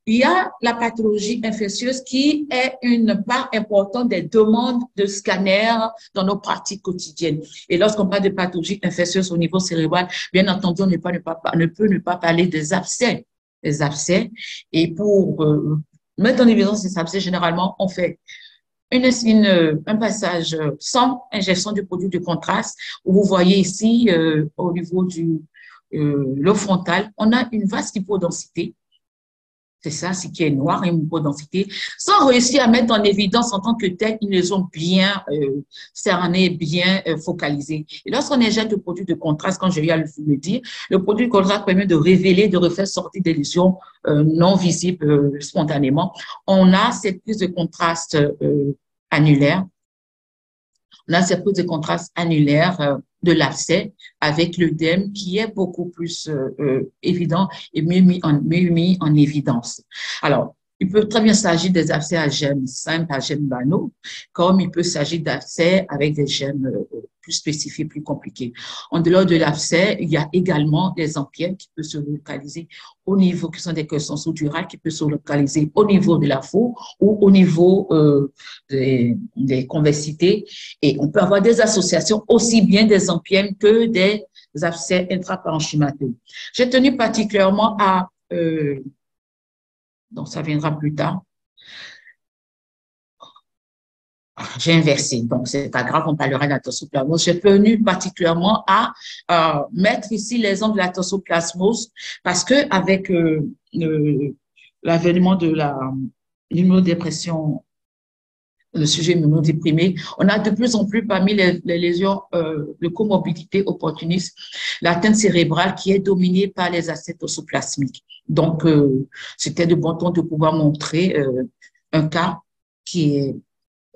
il y a la pathologie infectieuse qui est une part importante des demandes de scanner dans nos pratiques quotidiennes. Et lorsqu'on parle de pathologie infectieuse au niveau cérébral, bien entendu, on ne peut ne pas parler des abcès. Les abcès. Et pour mettre en évidence ces abcès, généralement, on fait un passage sans injection du produit de contraste, où vous voyez ici, au niveau du lobe frontal, on a une vaste hypodensité. C'est ça, ce qui est noir, une hypodensité, sans réussir à mettre en évidence en tant que tel une lésion bien cernée, bien focalisée. Et lorsqu'on injecte le produit de contraste, comme je viens de vous le dire, le produit de contraste permet de révéler, de refaire sortir des lésions non visibles spontanément. On a cette prise de contraste annulaire. On a cette prise de contraste annulaire de l'abcès avec l'œdème qui est beaucoup plus évident et mieux mis en évidence. Alors, Il peut très bien s'agir des abcès à germes simples, à germes banaux, comme il peut s'agir d'abcès avec des germes plus spécifiques, plus compliqués. En dehors de l'abcès, il y a également des empièmes qui peuvent se localiser au niveau, qui sont des caissons soudurales, qui peuvent se localiser au niveau de la peau ou au niveau des convexités. Et on peut avoir des associations aussi bien des empièmes que des abcès intraparenchymateux. J'ai tenu particulièrement à donc ça viendra plus tard. J'ai inversé, donc c'est pas grave, on parlera de la toxoplasmose. J'ai tenu particulièrement à mettre ici l'exemple de la toxoplasmose parce que avec l'avènement de l'immunodépression, le sujet immunodéprimé, on a de plus en plus parmi les lésions de comorbidité opportuniste l'atteinte cérébrale qui est dominée par les abcès toxoplasmiques. Donc, c'était de bon ton de pouvoir montrer un cas qui est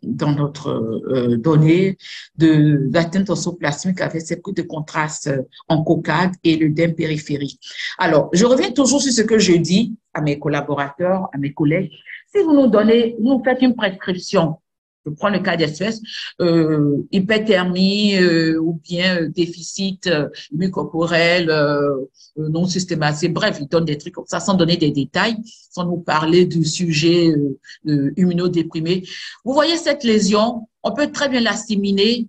dans notre donnée d'atteinte toxoplasmique avec cette couche de contraste en cocade et l'œdème périphérique. Alors, je reviens toujours sur ce que je dis à mes collaborateurs, à mes collègues. Si vous nous faites une prescription, je prends le cas d'espèce, hyperthermie ou bien déficit mucorporel non systématique. Bref, ils donnent des trucs comme ça sans donner des détails, sans nous parler du sujet immunodéprimé. Vous voyez cette lésion, on peut très bien l'assimiler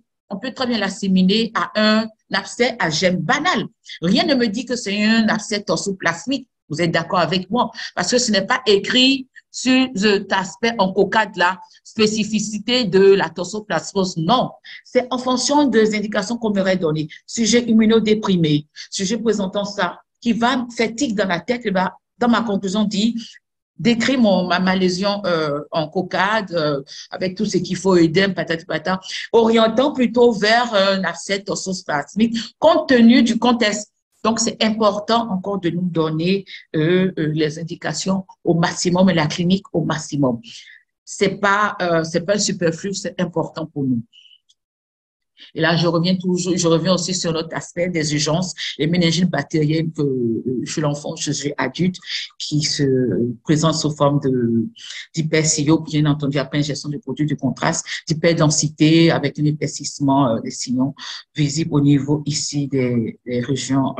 à un abcès à germe banal. Rien ne me dit que c'est un abcès toxoplasmique. Vous êtes d'accord avec moi? Parce que ce n'est pas écrit sur cet aspect en cocade là, spécificité de la toxoplasmose. Non, c'est en fonction des indications qu'on m'aurait données. Sujet immunodéprimé, sujet présentant ça, qui va faire tic dans la tête, et va, dans ma conclusion, dit décrit ma lésion en cocade avec tout ce qu'il faut, œdème, patati patata, orientant plutôt vers un abcès toxoplasmique compte tenu du contexte. Donc, c'est important encore de nous donner les indications au maximum et la clinique au maximum. C'est pas un superflu, c'est important pour nous. Et là, je reviens aussi sur l'autre aspect des urgences, les méningites bactériennes chez l'enfant, chez l'adulte, qui se présentent sous forme d'hypercilio, bien entendu, après ingestion de produits de contraste, d'hyperdensité avec un épaississement des sillons visible au niveau ici des régions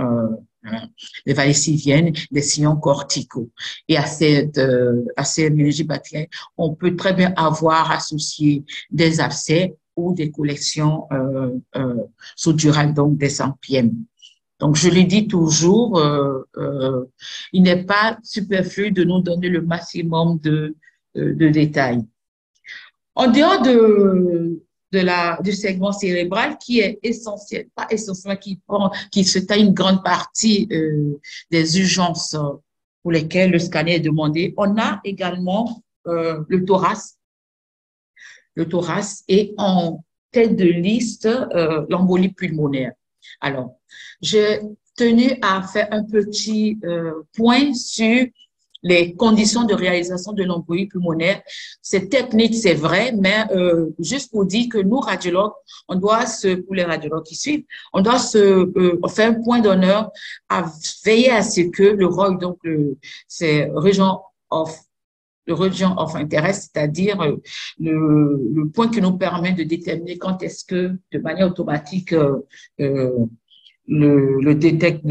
les vallées sylviennes, des sillons corticaux. Et à ces méningites bactériennes, on peut très bien avoir associé des abcès ou des collections soudurales, donc des empièmes. Donc, je le dis toujours, il n'est pas superflu de nous donner le maximum de détails. En dehors du segment cérébral qui est essentiel, pas essentiel, qui se taille une grande partie des urgences pour lesquelles le scanner est demandé, on a également le thorax et en tête de liste l'embolie pulmonaire. Alors, j'ai tenu à faire un petit point sur les conditions de réalisation de l'embolie pulmonaire. C'est technique, c'est vrai, mais juste pour dire que nous, radiologues, pour les radiologues qui suivent, on doit faire un point d'honneur à veiller à ce que le ROI, donc c'est region of interest, c'est-à-dire le point qui nous permet de déterminer quand est-ce que, de manière automatique, le détecte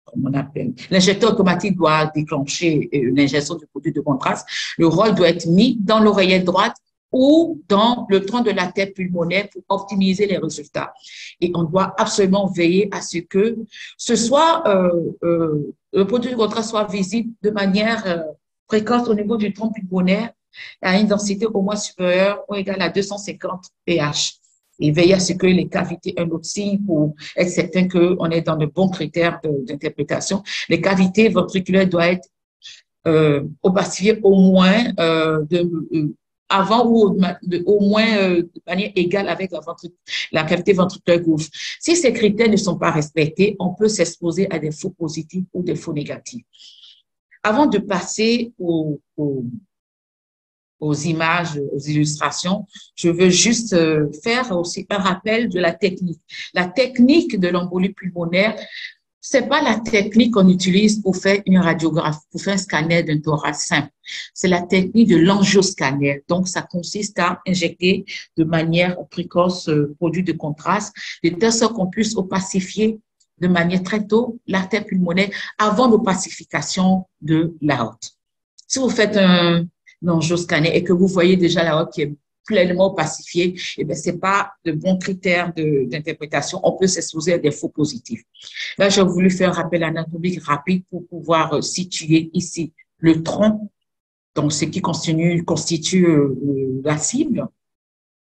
comment on appelle, l'injecteur automatique doit déclencher l'ingestion du produit de contraste. Le rôle doit être mis dans l'oreillette droite ou dans le tronc de la tête pulmonaire pour optimiser les résultats. Et on doit absolument veiller à ce que le produit de contraste soit visible de manière précoce au niveau du tronc pulmonaire à une densité au moins supérieure ou égale à 250 pH. Et veiller à ce que les cavités, un autre signe pour être certain qu'on est dans de bons critères d'interprétation, les cavités ventriculaires doivent être opacifiées au moins avant ou au moins de manière égale avec la cavité ventriculaire gauche. Si ces critères ne sont pas respectés, on peut s'exposer à des faux positifs ou des faux négatifs. Avant de passer aux images, aux illustrations, je veux juste faire aussi un rappel de la technique. La technique de l'embolie pulmonaire C'est pas la technique qu'on utilise pour faire une radiographie, pour faire un scanner d'un thorax simple. C'est la technique de l'angioscanner. Donc, ça consiste à injecter de manière précoce produit de contraste, de telle sorte qu'on puisse opacifier de manière très tôt l'artère pulmonaire avant l'opacification de l'aorte. Si vous faites un angioscanner et que vous voyez déjà l'aorte qui est pleinement opacifiée, eh bien, c'est pas de bons critères d'interprétation. On peut s'exposer à des faux positifs. Là, j'ai voulu faire un rappel anatomique rapide pour pouvoir situer ici le tronc, donc ce qui constitue la cible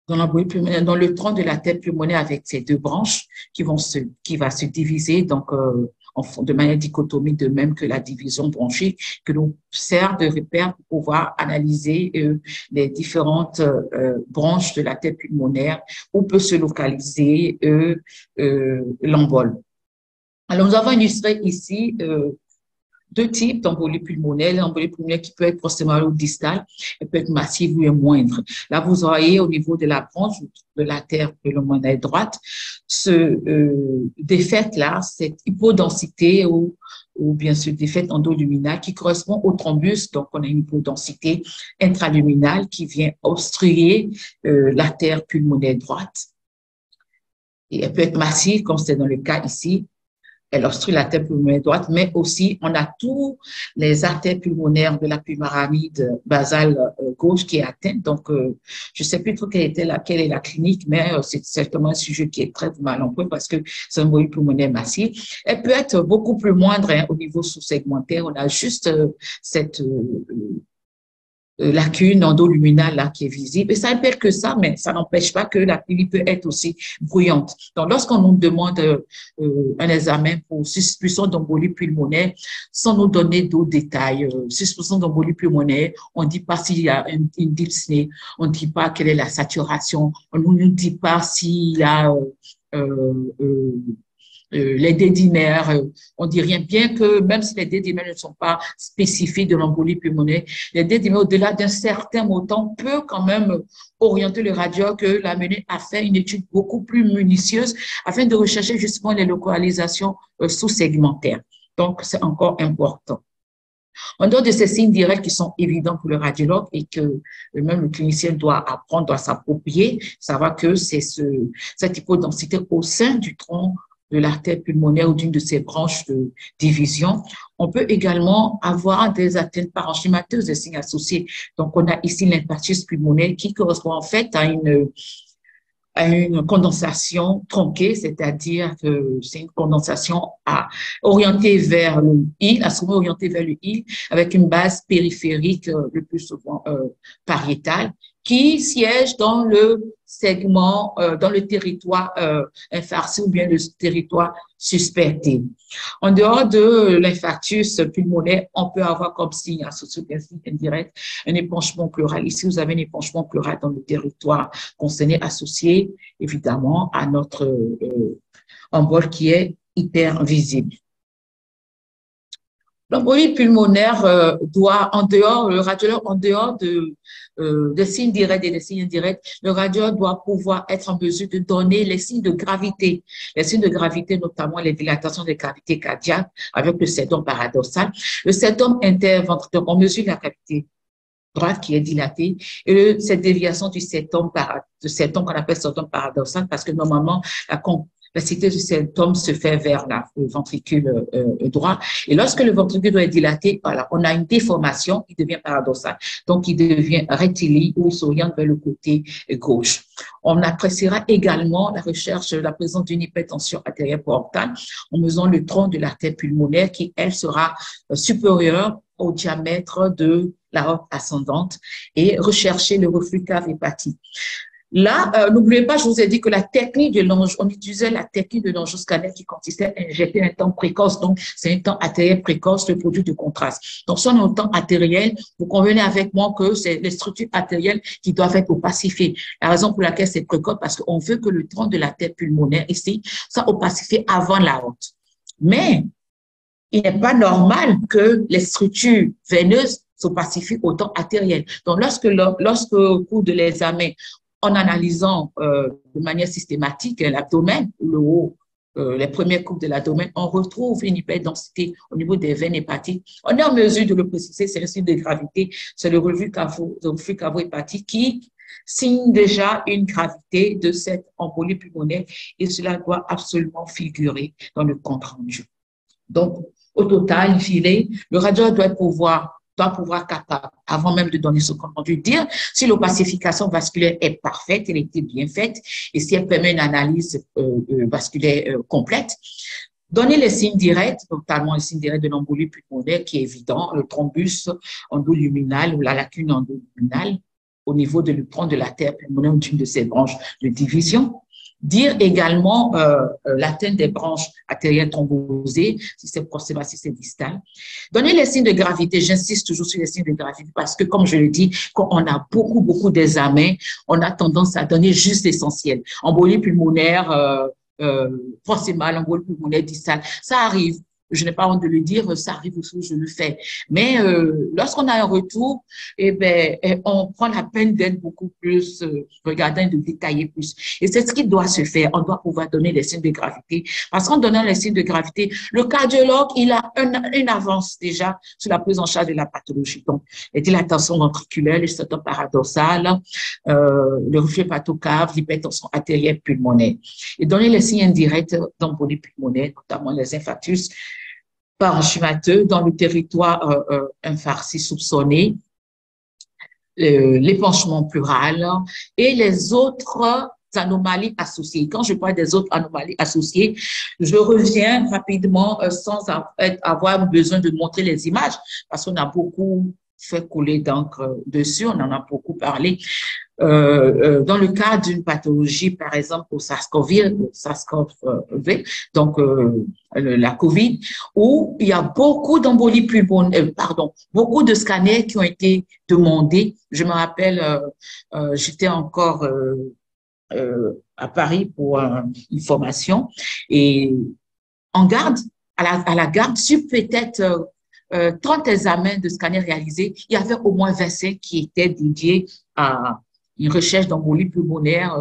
dans l'embolie pulmonaire, dans le tronc de la tête pulmonaire avec ces deux branches qui va se diviser donc de manière dichotomique, de même que la division bronchique, que nous sert de repère pour pouvoir analyser les différentes branches de la tête pulmonaire où peut se localiser l'embole. Alors, nous avons illustré ici deux types d'embolie pulmonaire. L'embolie pulmonaire qui peut être proximale ou distale, elle peut être massive ou moindre. Là, vous voyez au niveau de la branche de l'artère pulmonaire droite, ce défaite-là, cette hypodensité ou bien ce défaite endoluminal qui correspond au thrombus. Donc, on a une hypodensité intraluminale qui vient obstruer l'artère pulmonaire droite. Et elle peut être massive, comme c'est dans le cas ici. Elle obstrue l'artère pulmonaire droite, mais aussi on a tous les artères pulmonaires de la pyramide basale gauche qui est atteinte. Donc, je ne sais plus trop quelle est la clinique, mais c'est certainement un sujet qui est très mal en point parce que c'est un embolie pulmonaire massif. Elle peut être beaucoup plus moindre au niveau sous-segmentaire. On a juste cette lacune endoluminale là qui est visible. Et ça ne peut que ça, mais ça n'empêche pas que la clinique peut être aussi bruyante. Donc, lorsqu'on nous demande un examen pour suspicion d'embolie pulmonaire, sans nous donner d'autres détails, suspicion d'embolie pulmonaire, on ne dit pas s'il y a une dyspnée, on ne dit pas quelle est la saturation, on ne nous dit pas s'il y a les dédimères, on dit rien, bien que même si les dédimères ne sont pas spécifiques de l'embolie pulmonaire, les dédimères au-delà d'un certain montant peut quand même orienter le radiologue que l'amener à faire une étude beaucoup plus minutieuse afin de rechercher justement les localisations sous-segmentaires. Donc, c'est encore important. En dehors de ces signes directs qui sont évidents pour le radiologue et que même le clinicien doit apprendre, doit s'approprier, savoir que c'est cette hypodensité au sein du tronc de l'artère pulmonaire ou d'une de ses branches de division. On peut également avoir des atteintes parenchymateuses, des signes associés. Donc, on a ici l'infarctus pulmonaire qui correspond en fait à une condensation tronquée, c'est-à-dire que c'est une condensation orientée vers le île, assommée orientée vers le île, avec une base périphérique, le plus souvent pariétale, qui siège dans le segment, dans le territoire infarcté ou bien le territoire suspecté. En dehors de l'infarctus pulmonaire, on peut avoir comme signe associé indirect un épanchement pleural. Ici, vous avez un épanchement pleural dans le territoire concerné, associé évidemment à notre embole qui est hyper visible. L'embolie pulmonaire doit, le radiologue, en dehors des signes directs et des signes indirects, le radiologue doit pouvoir être en mesure de donner les signes de gravité. Les signes de gravité, notamment les dilatations des cavités cardiaques avec le septum paradoxal. Le septum interventricular, on mesure la cavité droite qui est dilatée et cette déviation du septum qu'on appelle septum paradoxal parce que normalement, la cité du septum se fait vers le ventricule droit. Et lorsque le ventricule doit être dilaté, voilà, on a une déformation qui devient paradoxale. Donc, il devient rectiligne ou il s'oriente vers le côté gauche. On appréciera également la recherche de la présence d'une hypertension artérielle portale en mesant le tronc de l'artère pulmonaire qui, elle, sera supérieure au diamètre de la robe ascendante et rechercher le reflux cave hépatique. Là, n'oubliez pas, je vous ai dit que on utilisait la technique de l'angioscanner qui consistait à injecter un temps précoce. Donc, c'est un temps artériel précoce, le produit de contraste. Donc, si on est au temps artériel, vous convenez avec moi que c'est les structures artérielles qui doivent être opacifiées. La raison pour laquelle c'est précoce, parce qu'on veut que le tronc de la tête pulmonaire ici soit opacifié avant l'aorte. Mais, il n'est pas normal que les structures veineuses s'opacifient au temps artériel. Donc, lorsque au cours de l'examen, en analysant de manière systématique l'abdomen ou le haut les premières coupes de l'abdomen, on retrouve une hyperdensité au niveau des veines hépatiques. On est en mesure de le préciser, c'est le signe de gravité, c'est le reflux cavo-hépatique qui signe déjà une gravité de cette embolie pulmonaire et cela doit absolument figurer dans le compte rendu. Donc, au total, le radiologue doit pouvoir capable, avant même de donner ce compte rendu, dire si l'opacification vasculaire est parfaite, elle a été bien faite, et si elle permet une analyse vasculaire complète. Donner les signes directs, notamment les signes directs de l'embolie pulmonaire qui est évident, le thrombus endoluminal ou la lacune endoluminale au niveau de l'upron de l'artère pulmonaire ou d'une de ses branches de division. Dire également l'atteinte des branches artérielles thrombosées, si c'est proximal, si c'est distal. Donner les signes de gravité, j'insiste toujours sur les signes de gravité parce que, comme je le dis, quand on a beaucoup d'examens, on a tendance à donner juste l'essentiel. Embolie pulmonaire, proximale, embolie pulmonaire distale, ça arrive. Je n'ai pas honte de le dire, ça arrive aussi, je le fais. Mais lorsqu'on a un retour, eh ben, on prend la peine d'être beaucoup plus regardant, de détailler plus. Et c'est ce qui doit se faire. On doit pouvoir donner les signes de gravité. Parce qu'en donnant les signes de gravité, le cardiologue, il a une avance déjà sur la prise en charge de la pathologie. Donc, les dilatations ventriculaires, les stenotes paradoxales, le reflux hépatocave, l'hypertension artérielle pulmonaire. Et donner les signes indirects d'embolie pulmonaire, notamment les infarctus parenchymateux dans le territoire infarcti soupçonné, l'épanchement pleural et les autres anomalies associées. Quand je parle des autres anomalies associées, je reviens rapidement sans avoir besoin de montrer les images parce qu'on a beaucoup fait couler d'encre dessus, on en a beaucoup parlé. Dans le cas d'une pathologie, par exemple, au SARS-CoV, donc la COVID, où il y a beaucoup d'embolies pulmonaires, beaucoup de scanners qui ont été demandés. Je me rappelle, j'étais encore à Paris pour une formation et en garde, à la garde, sur peut-être 30 examens de scanners réalisés, il y avait au moins 25 qui étaient dédiés à une recherche d'embolie pulmonaire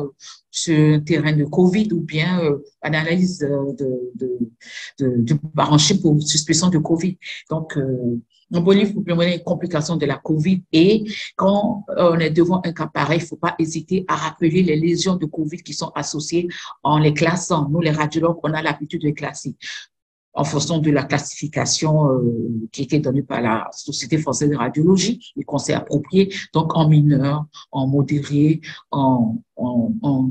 sur un terrain de COVID ou bien analyse du parenchyme pour suspicion de COVID. Donc, l'embolie pulmonaire est une complication de la COVID et quand on est devant un cas pareil, il ne faut pas hésiter à rappeler les lésions de COVID qui sont associées en les classant. Nous, les radiologues, on a l'habitude de les classer en fonction de la classification qui était donnée par la Société française de radiologie, les conseils appropriés, donc en mineur, en modéré, en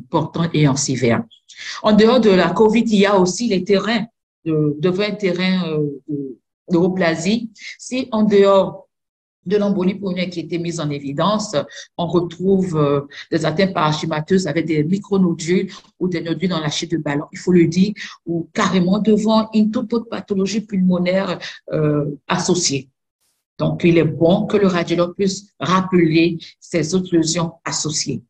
portant et en sévère. En dehors de la COVID, il y a aussi les terrains, de 20 terrains neuroplasie. Si en dehors de l'embolie pulmonaire qui a été mise en évidence, on retrouve des atteintes parenchymateuses avec des micronodules ou des nodules dans la chair de ballon, il faut le dire, ou carrément devant une toute autre pathologie pulmonaire associée. Donc, il est bon que le radiologue puisse rappeler ces autres lésions associées.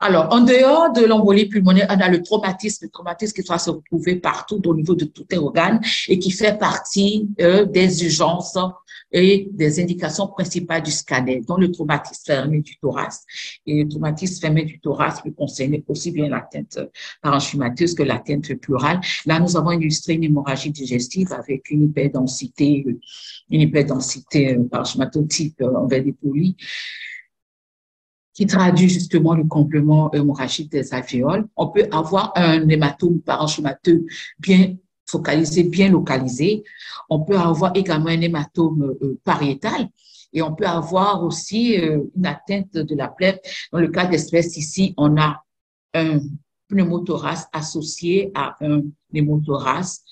Alors, en dehors de l'embolie pulmonaire, on a le traumatisme qui doit se retrouver partout au niveau de tout un organe et qui fait partie des urgences et des indications principales du scanner, dont le traumatisme fermé du thorax. Et le traumatisme fermé du thorax peut concerner aussi bien l'atteinte parenchymateuse que l'atteinte pleurale. Là, nous avons illustré une hémorragie digestive avec une hyperdensité parenchymateuse type envers des polis, qui traduit justement le complément hémorragique des alvéoles. On peut avoir un hématome parenchymateux bien focalisé, bien localisé. On peut avoir également un hématome pariétal et on peut avoir aussi une atteinte de la plèvre. Dans le cas d'espèce ici, on a un pneumothorax associé à un pneumothorax.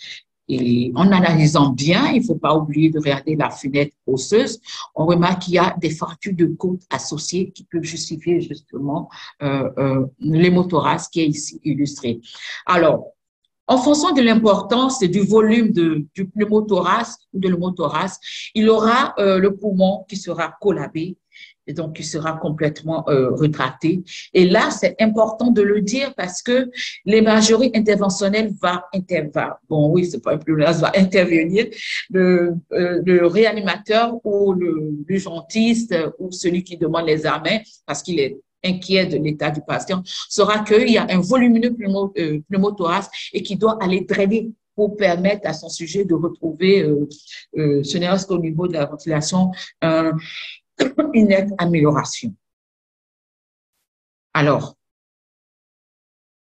Et en analysant bien, il ne faut pas oublier de regarder la fenêtre osseuse, on remarque qu'il y a des fractures de côte associées qui peuvent justifier justement l'hémothorax qui est ici illustré. Alors, en fonction de l'importance et du volume du pneumothorax ou de l'hémothorax, il aura le poumon qui sera collabé et donc qui sera complètement retracté. Et là, c'est important de le dire parce que l'imagerie interventionnelle va intervenir. Le réanimateur ou l'urgentiste ou celui qui demande l'examen, parce qu'il est inquiet de l'état du patient saura qu'il y a un volumineux pneumothorax et qui doit aller drainer pour permettre à son sujet de retrouver, ce n'est qu'au niveau de la ventilation, une nette amélioration. Alors,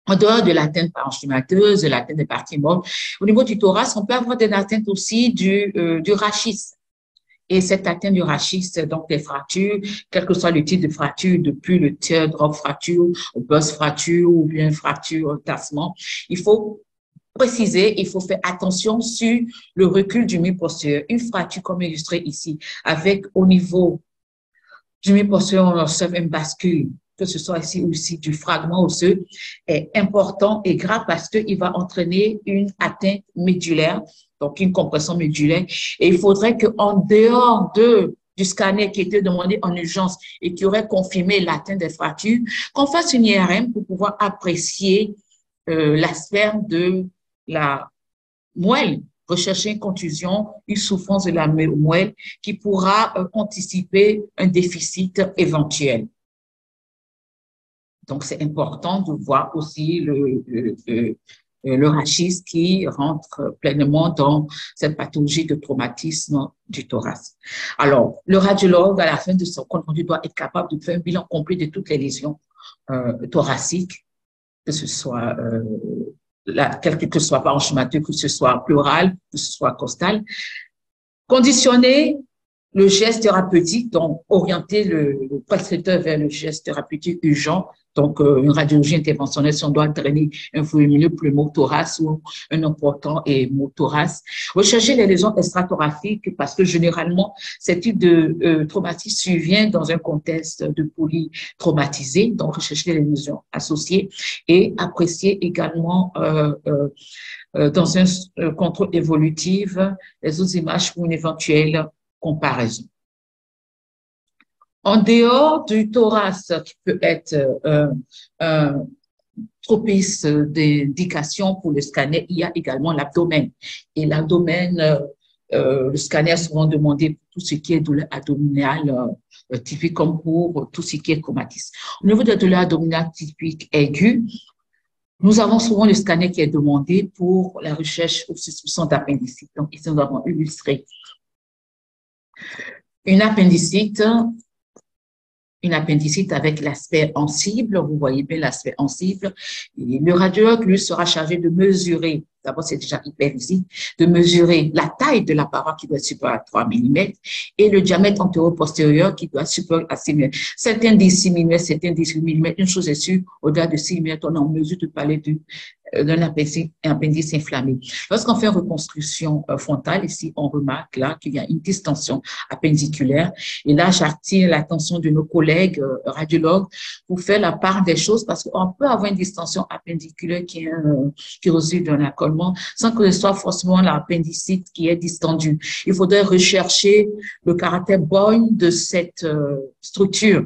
en dehors de l'atteinte parenchymateuse, de l'atteinte des parties molles, au niveau du thorax, on peut avoir des atteintes aussi du rachis. Et cette atteinte du rachis, donc des fractures, quel que soit le type de fracture, depuis le teardrop fracture, burst fracture ou bien fracture tassement, il faut préciser, il faut faire attention sur le recul du mi-postérieur. Une fracture comme illustré ici, avec au niveau du mi-postérieur, on observe une bascule, que ce soit ici ou ici du fragment osseux, est important et grave parce qu'il va entraîner une atteinte médulaire, donc une compression médulaire. Et il faudrait qu'en dehors du scanner qui était demandé en urgence et qui aurait confirmé l'atteinte des fractures, qu'on fasse une IRM pour pouvoir apprécier l'aspect de la moelle, rechercher une contusion, une souffrance de la moelle qui pourra anticiper un déficit éventuel. Donc, c'est important de voir aussi le rachis qui rentre pleinement dans cette pathologie de traumatisme du thorax. Alors, le radiologue, à la fin de son compte rendu, doit être capable de faire un bilan complet de toutes les lésions thoraciques, que ce soit quel que soit parenchymateux, que ce soit pleural, que ce soit costal. Conditionner le geste thérapeutique, donc orienter le prescripteur vers le geste thérapeutique urgent. Donc, une radiologie interventionnelle, si on doit drainer un volumineux pneumothorax ou un important hémothorax. Rechercher les lésions extrathoraciques parce que généralement, ce type de traumatisme survient dans un contexte de polytraumatisé. Donc, rechercher les lésions associées et apprécier également dans un contrôle évolutif les autres images pour une éventuelle comparaison. En dehors du thorax, qui peut être propice d'indication pour le scanner, il y a également l'abdomen. Et l'abdomen, le scanner est souvent demandé pour tout ce qui est douleur abdominale typique, comme pour tout ce qui est traumatisme. Au niveau de la douleur abdominale typique aiguë, nous avons souvent le scanner qui est demandé pour la recherche ou suspicion d'appendicite. Donc, ici, nous avons illustré une appendicite avec l'aspect en cible. Vous voyez bien l'aspect en cible. Et le radiologue, lui, sera chargé de mesurer, d'abord c'est déjà hyper visible, de mesurer la taille de la paroi qui doit être supérieure à 3 mm et le diamètre antéro-postérieur qui doit être supérieur à 6 mm. Certains disent 6 mm, certains disent 8 mm. Une chose est sûre, au-delà de 6 mm, on est en mesure de parler d'un appendice inflammé. Lorsqu'on fait une reconstruction frontale, ici, on remarque là qu'il y a une distension appendiculaire. Et là, j'attire l'attention de nos collègues radiologues pour faire la part des choses parce qu'on peut avoir une distension appendiculaire qui résulte d'un accolement sans que ce soit forcément l'appendicite qui est distendu. Il faudrait rechercher le caractère borgne de cette structure.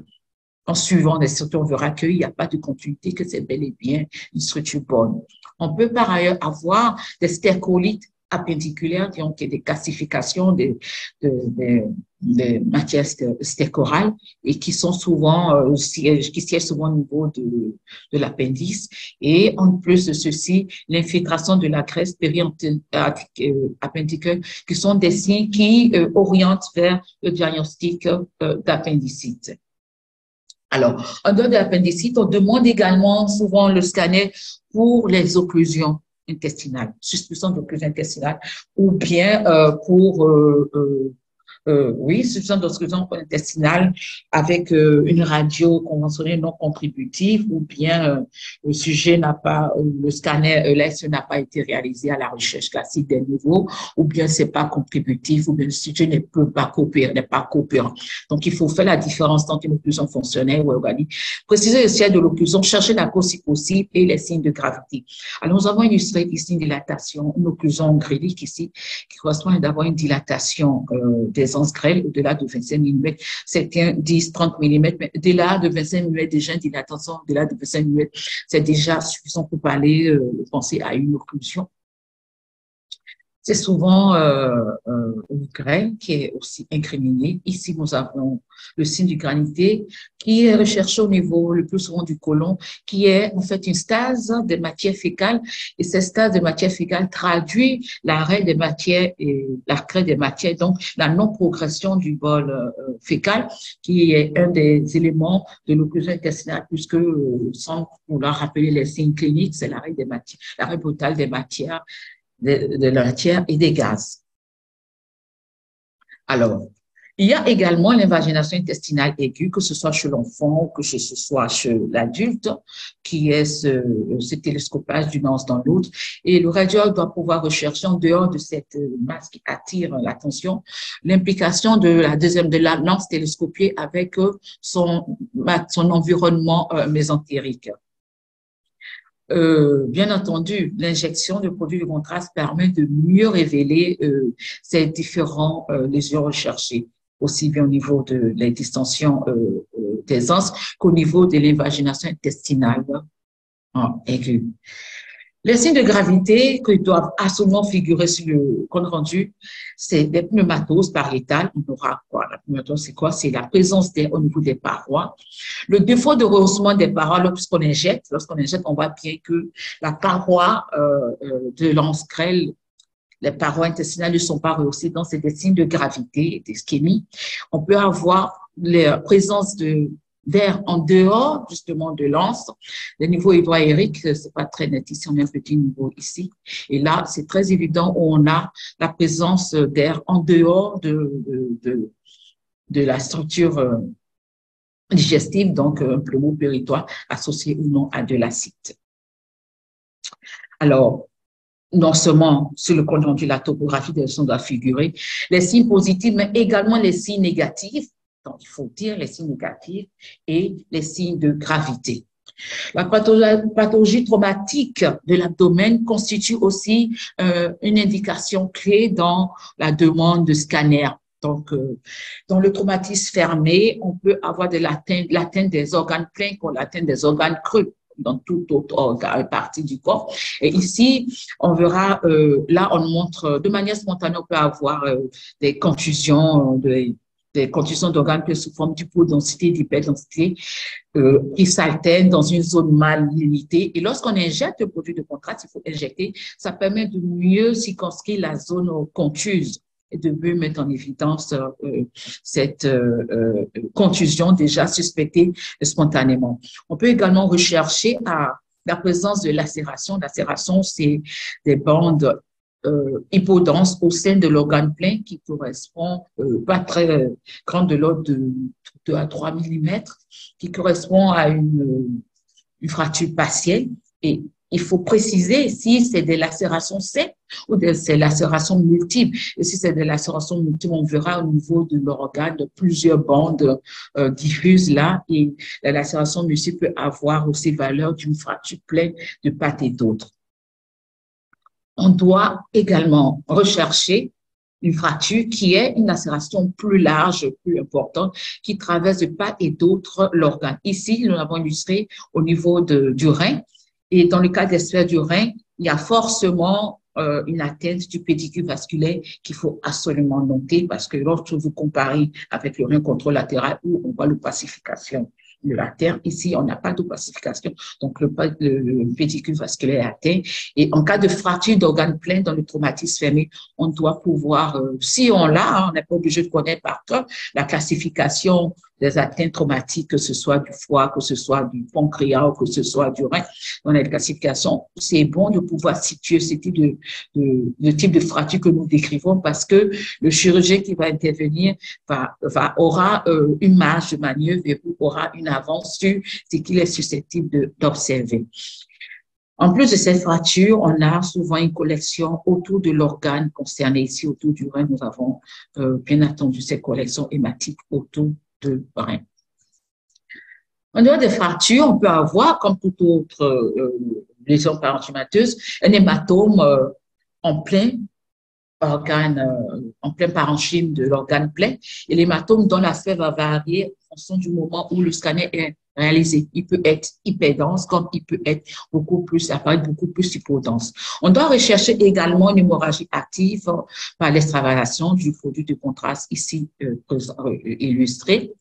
En suivant des structures, on verra qu'il n'y a pas de continuité, que c'est bel et bien une structure bonne. On peut par ailleurs avoir des stercolites appendiculaires, qui ont des calcifications des matières stercorales et qui sont souvent, qui siègent souvent au niveau de l'appendice. Et en plus de ceci, l'infiltration de la graisse périappendicuaire, qui sont des signes qui orientent vers le diagnostic d'appendicite. Alors, en dehors de l'appendicite, on demande également souvent le scanner pour les occlusions intestinales, suspicion d'occlusion intestinale, ou bien suspicion d'occlusion intestinale avec une radio conventionnelle non contributive, ou bien le sujet n'a pas, le scanner LS n'a pas été réalisé à la recherche classique des niveaux, ou bien c'est pas contributif, ou bien le sujet ne peut pas coopérer, n'est pas coopérant. Donc, il faut faire la différence entre une occlusion fonctionnelle ou organique. Préciser le siège de l'occlusion, chercher la cause si possible et les signes de gravité. Alors, nous avons illustré ici une dilatation, une occlusion grélique ici, qui correspond d'avoir une dilatation des anses grêles au-delà de 25 mm. Certains disent 30 mm, mais au-delà de 25 mm, déjà une dilatation au-delà de 25 mm, c'est déjà suffisant pour penser à une occlusion. C'est souvent une graine qui est aussi incriminée. Ici, nous avons le signe du granité qui est recherché au niveau le plus souvent du côlon, qui est en fait une stase des matières fécales. Et cette stase de matières fécales traduit l'arrêt des matières et l'arrêt des matières, donc la non-progression du bol fécal, qui est un des éléments de l'occlusion intestinale, puisque sans vouloir rappeler les signes cliniques, c'est l'arrêt des matières, l'arrêt brutal des matières de la matière et des gaz. Alors, il y a également l'invagination intestinale aiguë, que ce soit chez l'enfant ou que ce soit chez l'adulte, qui est ce télescopage d'une anse dans l'autre. Et le radiologue doit pouvoir rechercher en dehors de cette masse qui attire l'attention, l'implication de la lance télescopiée avec son environnement mésentérique. Bien entendu, l'injection de produits de contraste permet de mieux révéler ces différents lésions recherchées, aussi bien au niveau de la distension des anses qu'au niveau de l'invagination intestinale aiguë. Les signes de gravité que doivent absolument figurer sur le compte rendu, c'est des pneumatoses pariétales. On aura quoi? La pneumatose, c'est quoi? C'est la présence d'air au niveau des parois. Le défaut de rehaussement des parois lorsqu'on injecte, on voit bien que la paroi de l'anse grêle, les parois intestinales ne sont pas rehaussées, donc c'est des signes de gravité, d'ischémie. On peut avoir la présence d'air en dehors, justement, de l'anse. Le niveau hydroaérique, c'est pas très net ici, on a un petit niveau ici. Et là, c'est très évident où on a la présence d'air en dehors de la structure digestive, donc un pneumopéritoire associé ou non à de l'acide. Alors, non seulement sur le compte rendu, la topographie des leçons doit figurer, les signes positifs, mais également les signes négatifs. Donc, il faut dire les signes négatifs et les signes de gravité. La pathologie traumatique de l'abdomen constitue aussi une indication clé dans la demande de scanner. Donc, dans le traumatisme fermé, on peut avoir de l'atteinte des organes pleins qu'on l'atteinte des organes creux dans toute autre partie du corps. Et ici, on verra, là, on montre de manière spontanée, on peut avoir des contusions, des contusions d'organes sous forme d'hypodensité, d'hyperdensité, qui s'alternent dans une zone mal limitée. Et lorsqu'on injecte le produit de contraste, il faut injecter, ça permet de mieux circonscrire la zone contuse et de mieux mettre en évidence cette contusion déjà suspectée spontanément. On peut également rechercher à la présence de lacération. Lacération, c'est des bandes hypodenses au sein de l'organe plein qui correspond, pas très grande, de l'ordre de 2 à 3 mm, qui correspond à une fracture partielle. Et il faut préciser si c'est des lacérations secs ou des lacérations multiples. Et si c'est des lacérations multiples, on verra au niveau de l'organe de plusieurs bandes diffuses là. Et la lacération multiple peut avoir aussi valeur d'une fracture pleine de part et d'autre. On doit également rechercher une fracture qui est une lacération plus large, plus importante, qui traverse de part et d'autre l'organe. Ici, nous l'avons illustré au niveau du rein. Et dans le cas des sphères du rein, il y a forcément une atteinte du pédicule vasculaire qu'il faut absolument noter parce que lorsque vous comparez avec le rein contralatéral où on voit l'opacification de la terre, ici, on n'a pas d'opacification, donc le pédicule vasculaire est atteint. Et en cas de fracture d'organes pleins dans le traumatisme fermé, on doit pouvoir, si on l'a, on n'est pas obligé de connaître par cœur la classification des atteintes traumatiques, que ce soit du foie, que ce soit du pancréas, que ce soit du rein. Dans la classification, c'est bon de pouvoir situer ce type de fracture que nous décrivons parce que le chirurgien qui va intervenir aura une marge de manœuvre et aura une avance sur ce qu'il est susceptible d'observer. En plus de cette fracture, on a souvent une collection autour de l'organe concerné. Ici, autour du rein, nous avons bien entendu cette collection hématique autour de rein. En dehors des fractures, on peut avoir, comme toute autre lésion parenchymateuse, un hématome en plein organe, en plein parenchyme de l'organe plein. Et l'hématome dont l'aspect va varier en fonction du moment où le scanner est réalisé. Il peut être hyperdense comme il peut être apparaître beaucoup plus hypodense. On doit rechercher également une hémorragie active par l'extravasation du produit de contraste ici illustré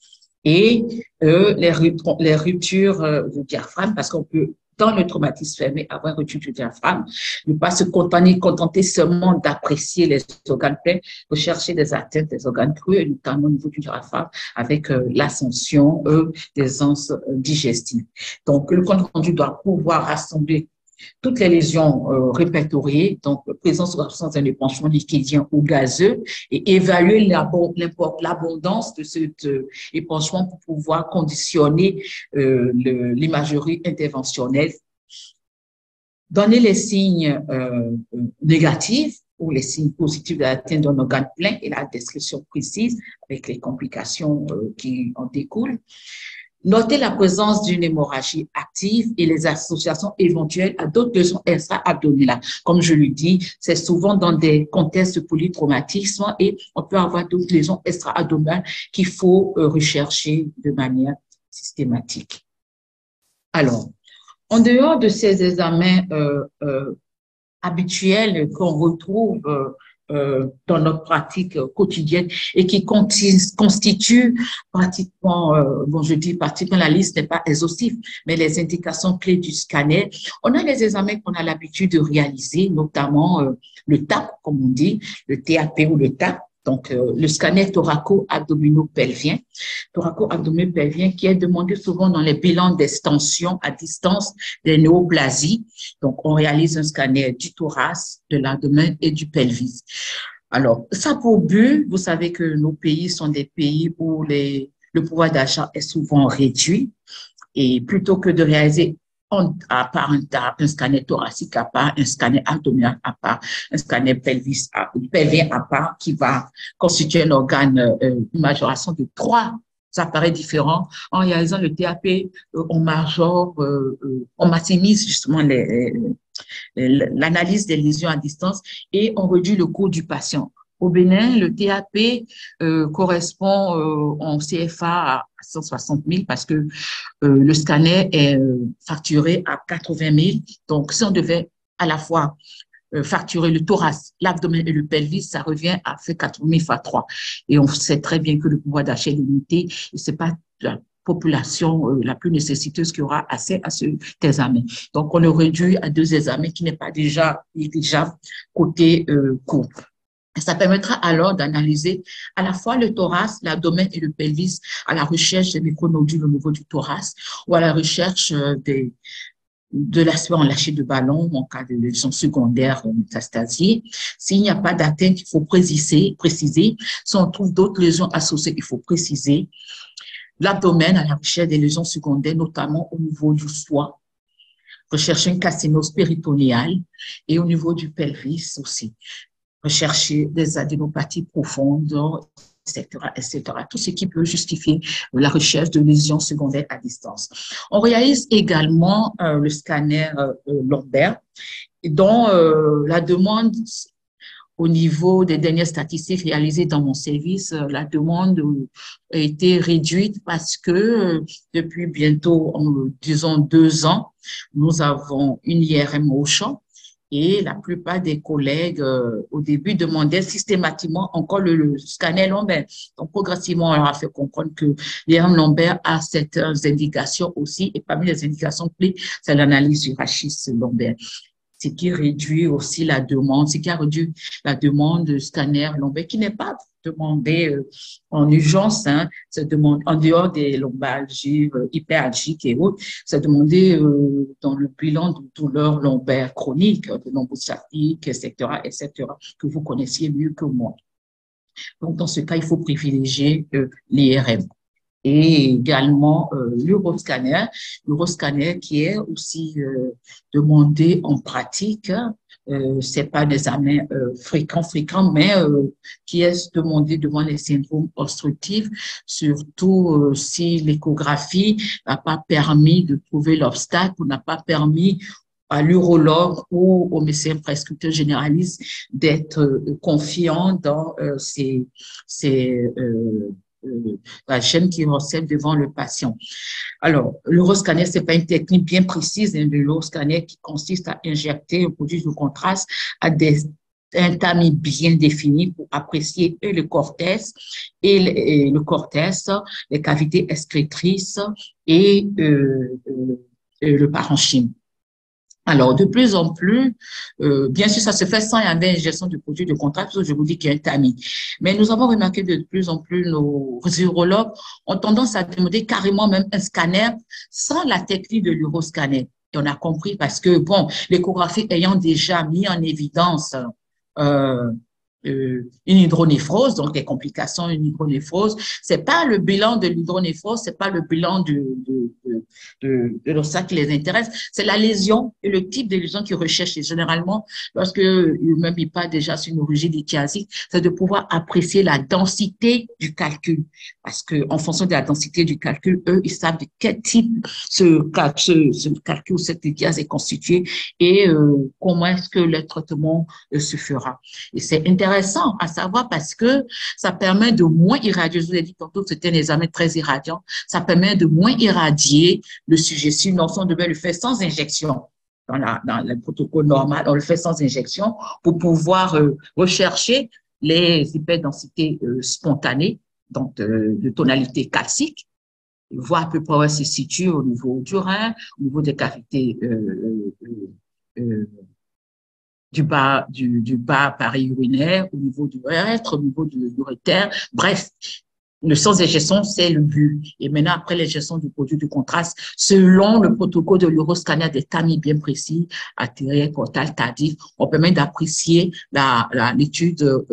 et les ruptures du diaphragme parce qu'on peut dans le traumatisme fermé, avoir une rupture du diaphragme, ne pas se contenter seulement d'apprécier les organes pleins, rechercher des atteintes des organes crus, et notamment au niveau du diaphragme, avec l'ascension des anses digestives. Donc, le compte rendu doit pouvoir rassembler toutes les lésions répertoriées, donc présence ou absence d'un épanchement liquidien ou gazeux, et évaluer l'abondance de cet épanchement pour pouvoir conditionner l'imagerie interventionnelle. Donner les signes négatifs ou les signes positifs de l'atteinte d'un organe plein et la description précise avec les complications qui en découlent. Noter la présence d'une hémorragie active et les associations éventuelles à d'autres lésions extra-abdominales. Comme je le dis, c'est souvent dans des contextes de polytraumatisme et on peut avoir d'autres lésions extra-abdominales qu'il faut rechercher de manière systématique. Alors, en dehors de ces examens habituels qu'on retrouve dans notre pratique quotidienne et qui constituent pratiquement, je dis pratiquement, la liste n'est pas exhaustive, mais les indications clés du scanner. On a les examens qu'on a l'habitude de réaliser, notamment le TAP, comme on dit, le TAP ou le TAP. Donc, le scanner thoraco-abdominopelvien, thoraco-abdominopelvien qui est demandé souvent dans les bilans d'extension à distance des néoplasies. Donc, on réalise un scanner du thorax, de l'abdomen et du pelvis. Alors, ça pour but, vous savez que nos pays sont des pays où le pouvoir d'achat est souvent réduit et plutôt que de réaliser à part un scanner thoracique à part, un scanner abdominal à part, un scanner pelvien à part qui va constituer un organe, une majoration de 3 appareils différents. En réalisant le TAP, on maximise justement l'analyse des lésions à distance et on réduit le coût du patient. Au Bénin, le TAP correspond en CFA à 160 000 parce que le scanner est facturé à 80 000. Donc, si on devait à la fois facturer le thorax, l'abdomen et le pelvis, ça revient à faire 80 000 fois 3. Et on sait très bien que le pouvoir d'achat est limité et c'est pas la population la plus nécessiteuse qui aura accès à cet examen. Donc, on le réduit à 2 examens qui n'est pas déjà côté coût. Ça permettra alors d'analyser à la fois le thorax, l'abdomen et le pelvis à la recherche des micronodules au niveau du thorax ou à la recherche de l'aspect en lâcher de ballon en cas de lésion secondaire métastasiée. S'il n'y a pas d'atteinte, il faut préciser. Si on trouve d'autres lésions associées, il faut préciser. L'abdomen à la recherche des lésions secondaires, notamment au niveau du foie. Rechercher une carcinose péritonéale et au niveau du pelvis aussi. Rechercher des adénopathies profondes, etc. Tout ce qui peut justifier la recherche de lésions secondaires à distance. On réalise également le scanner lombaire, dont la demande au niveau des dernières statistiques réalisées dans mon service, la demande a été réduite parce que depuis bientôt, disons 2 ans, nous avons une IRM au champ. Et la plupart des collègues, au début, demandaient systématiquement encore le scanner lombaire. Donc, progressivement, on leur a fait comprendre que l'IRM lombaire a certaines indications aussi. Et parmi les indications clés, c'est l'analyse du rachis lombaire. Ce qui réduit aussi la demande, ce qui a réduit la demande de scanner lombaire, qui n'est pas demandé en urgence, hein, c'est demandé en dehors des lombalgies, hyperalgiques et autres, c'est demandé dans le bilan de douleurs lombaires chroniques, de lombocytique, etc., que vous connaissiez mieux que moi. Donc, dans ce cas, il faut privilégier l'IRM. Et également l'Euroscanner qui est aussi demandé en pratique. C'est pas un examen fréquent, mais qui est demandé devant les syndromes obstructifs, surtout si l'échographie n'a pas permis de trouver l'obstacle ou n'a pas permis à l'urologue ou au médecin prescripteur généraliste d'être confiant dans la gêne qui recèle devant le patient. Alors, l'uroscanner, c'est pas une technique bien précise de l'uroscanner qui consiste à injecter un produit de contraste à un tamis bien défini pour apprécier et le cortex et le cortex, les cavités excrétrices et le parenchyme. Alors, de plus en plus, bien sûr, ça se fait sans ingestion de produits de contraste, parce que je vous dis qu'il y a un tamis. Mais nous avons remarqué de plus en plus, nos urologues ont tendance à demander carrément même un scanner sans la technique de l'uroscanner. Et on a compris parce que, bon, l'échographie ayant déjà mis en évidence euh, une hydronéphrose, donc des complications d'une hydronéphrose. C'est pas le bilan de l'hydronéphrose, c'est pas le bilan de l'obstacle qui les intéresse, c'est la lésion et le type de lésion qu'ils recherchent. Et généralement, lorsque même ils parlent déjà sur une origine ichthyasique, c'est de pouvoir apprécier la densité du calcul. Parce que en fonction de la densité du calcul, eux, ils savent de quel type ce calcul ou cette ichthyase est constitué et comment est-ce que le traitement se fera. Et c'est intéressant à savoir parce que ça permet de moins irradier. Je vous ai dit tantôt que c'était un examen très irradiant. Ça permet de moins irradier le sujet. Sinon, on devait le faire sans injection. Dans le protocole normal, on le fait sans injection pour pouvoir rechercher les hyperdensités spontanées, donc de tonalité calcique, voir à peu près où elle se situe au niveau du rein, au niveau des cavités du bas appareil urinaire, au niveau du urètre, au niveau du urétère. Bref, le sans injection, c'est le but. Et maintenant, après l'injection du produit de contraste, selon le protocole de l'uroscanner des tamis bien précis, artériel, portal, tardif, on permet d'apprécier l'étude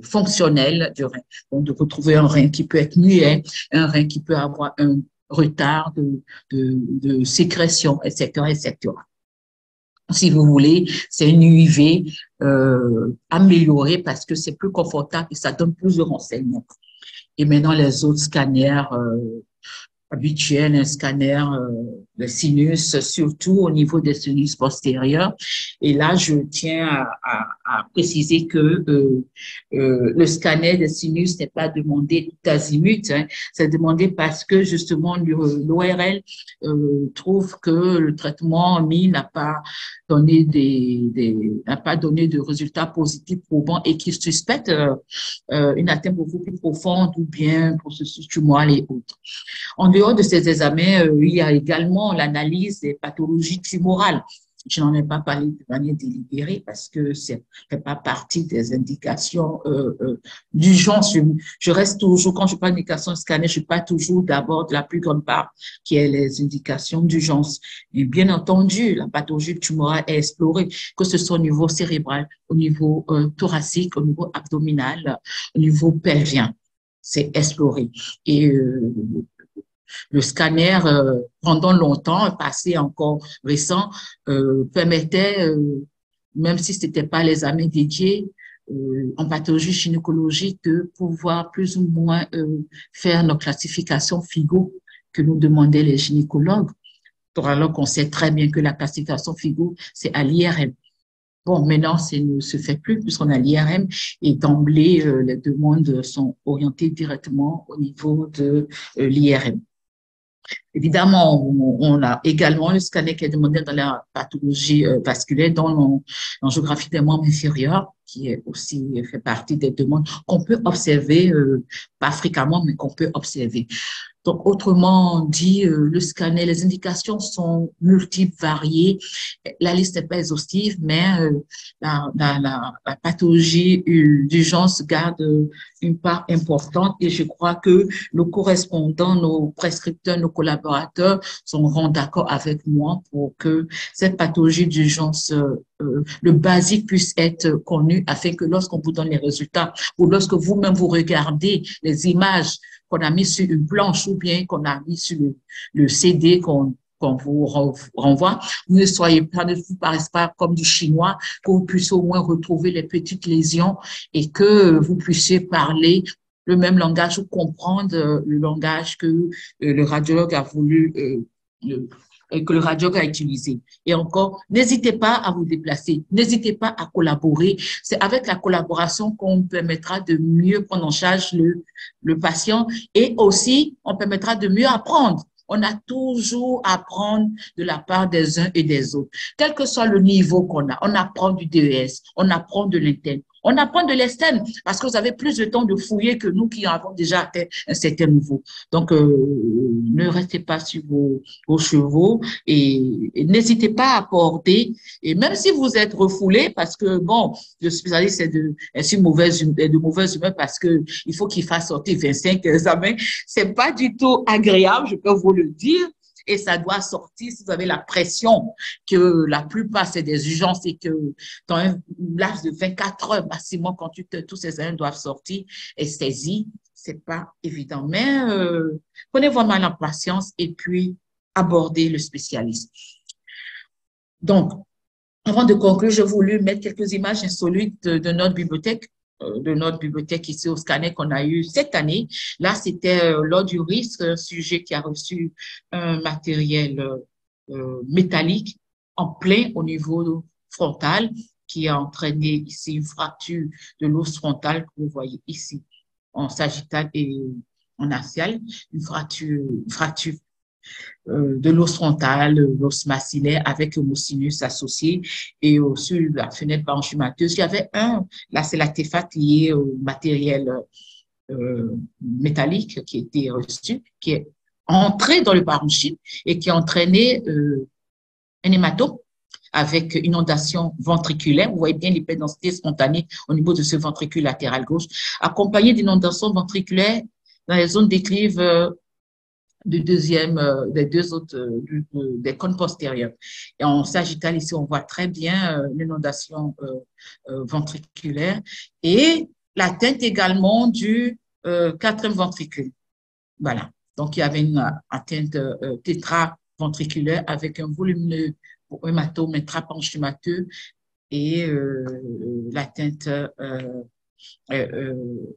fonctionnelle du rein. Donc, de retrouver un rein qui peut être muet, un rein qui peut avoir un retard de sécrétion, etc., etc. Si vous voulez, c'est une UV améliorée parce que c'est plus confortable et ça donne plus de renseignements. Et maintenant, les autres scanners habituels, un scanner de sinus, surtout au niveau des sinus postérieurs. Et là, je tiens à préciser que le scanner des sinus n'est pas demandé tout azimut, hein. C'est demandé parce que justement l'ORL trouve que le traitement mis n'a pas donné n'a pas donné de résultats positifs probants et qui suspecte une atteinte beaucoup plus profonde ou bien processus tumoral et autres. En dehors de ces examens, il y a également l'analyse des pathologies tumorales. Je n'en ai pas parlé de manière délibérée parce que ça ne fait pas partie des indications d'urgence. Je reste toujours, quand je parle d'indications scanner, je parle toujours d'abord de la plus grande part qui est les indications d'urgence. Et bien entendu, la pathologie tumorale est explorée, que ce soit au niveau cérébral, au niveau thoracique, au niveau abdominal, au niveau pelvien. C'est exploré. Et le scanner, pendant longtemps, passé encore récent, permettait, même si ce n'était pas l'examen dédié, en pathologie gynécologique, de pouvoir plus ou moins faire nos classifications FIGO que nous demandaient les gynécologues. Alors qu'on sait très bien que la classification FIGO, c'est à l'IRM. Bon, maintenant, ça ne se fait plus puisqu'on a l'IRM et d'emblée, les demandes sont orientées directement au niveau de l'IRM. Évidemment, on a également le scanner qui est demandé dans la pathologie vasculaire, dans l'angiographie des membres inférieurs, qui est aussi fait partie des demandes qu'on peut observer, pas fréquemment, mais qu'on peut observer. Donc, autrement dit, le scanner, les indications sont multiples, variées. La liste n'est pas exhaustive, mais la pathologie d'urgence garde une part importante et je crois que nos correspondants, nos prescripteurs, nos collaborateurs seront d'accord avec moi pour que cette pathologie d'urgence, le basique puisse être connu afin que lorsqu'on vous donne les résultats ou lorsque vous-même vous regardez les images qu'on a mis sur une planche ou bien qu'on a mis sur le CD qu'on vous renvoie, vous ne soyez pas, ne vous paraissez pas comme du chinois, que vous puissiez au moins retrouver les petites lésions et que vous puissiez parler le même langage ou comprendre le langage que le radiologue a voulu que le radiologue a utilisé. Et encore, n'hésitez pas à vous déplacer, n'hésitez pas à collaborer. C'est avec la collaboration qu'on permettra de mieux prendre en charge le patient et aussi on permettra de mieux apprendre. On a toujours à apprendre de la part des uns et des autres. Quel que soit le niveau qu'on a, on apprend du DES, on apprend de l'interne, on apprend de l'externe parce que vous avez plus de temps de fouiller que nous qui avons déjà atteint un certain niveau. Donc, ne restez pas sur vos chevaux et n'hésitez pas à apporter. Et même si vous êtes refoulé, parce que, bon, le spécialiste est de mauvaise humeur parce que il faut qu'il fasse sortir 25 examens. C'est pas du tout agréable, je peux vous le dire. Et ça doit sortir si vous avez la pression que la plupart, c'est des urgences et que dans un laps de 24 heures maximum, quand tous ces examens doivent sortir et saisir, c'est pas évident. Mais prenez vraiment la patience et puis abordez le spécialiste. Donc, avant de conclure, j'ai voulu mettre quelques images insolites de notre bibliothèque ici au Scanner qu'on a eu cette année. Là, c'était lors du risque, un sujet qui a reçu un matériel métallique en plein au niveau frontal qui a entraîné ici une fracture de l'os frontal que vous voyez ici en sagittal et en axial, une fracture de l'os frontal, l'os maxillaire avec un sinus associé et sur la fenêtre parenchymateuse. Il y avait là c'est l'artefact lié au matériel métallique qui était reçu, qui est entré dans le parenchyme et qui a entraîné un hématome avec une inondation ventriculaire. Vous voyez bien l'hyperdensité spontanée au niveau de ce ventricule latéral gauche, accompagné d'inondations ventriculaires dans les zones déclives des deux autres, des cônes postérieurs. Et en sagittal, ici, on voit très bien l'inondation ventriculaire et l'atteinte également du quatrième ventricule. Voilà. Donc, il y avait une atteinte tétraventriculaire avec un volumineux hématome intraparenchymateux et l'atteinte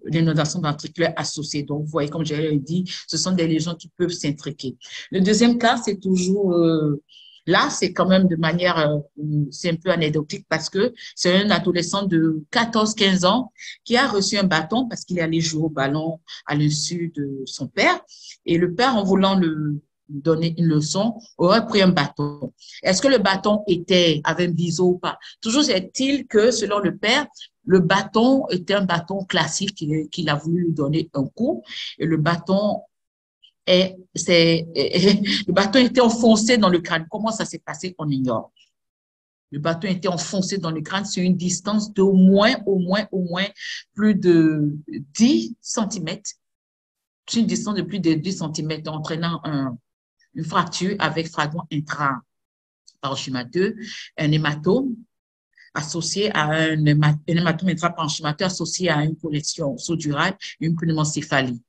l'inondation ventriculaire associée. Donc, vous voyez, comme je l'ai dit, ce sont des lésions qui peuvent s'intriquer. Le deuxième cas, c'est toujours, là, c'est quand même de manière, c'est un peu anecdotique parce que c'est un adolescent de 14-15 ans qui a reçu un bâton parce qu'il est allé jouer au ballon à l'insu de son père. Et le père, en voulant le donner une leçon, aurait pris un bâton. Est-ce que le bâton avait un biseau ou pas? Toujours est-il que, selon le père, le bâton était un bâton classique qu'il a voulu lui donner un coup. Et le bâton le bâton était enfoncé dans le crâne. Comment ça s'est passé? On ignore. Le bâton était enfoncé dans le crâne sur une distance d'au moins plus de 10 centimètres. Sur une distance de plus de 10 centimètres, entraînant une fracture avec fragment intraparenchymateux, un hématome associé à un hématome intraparenchymateux associé à une connexion sodurale et une pneumoncéphalie.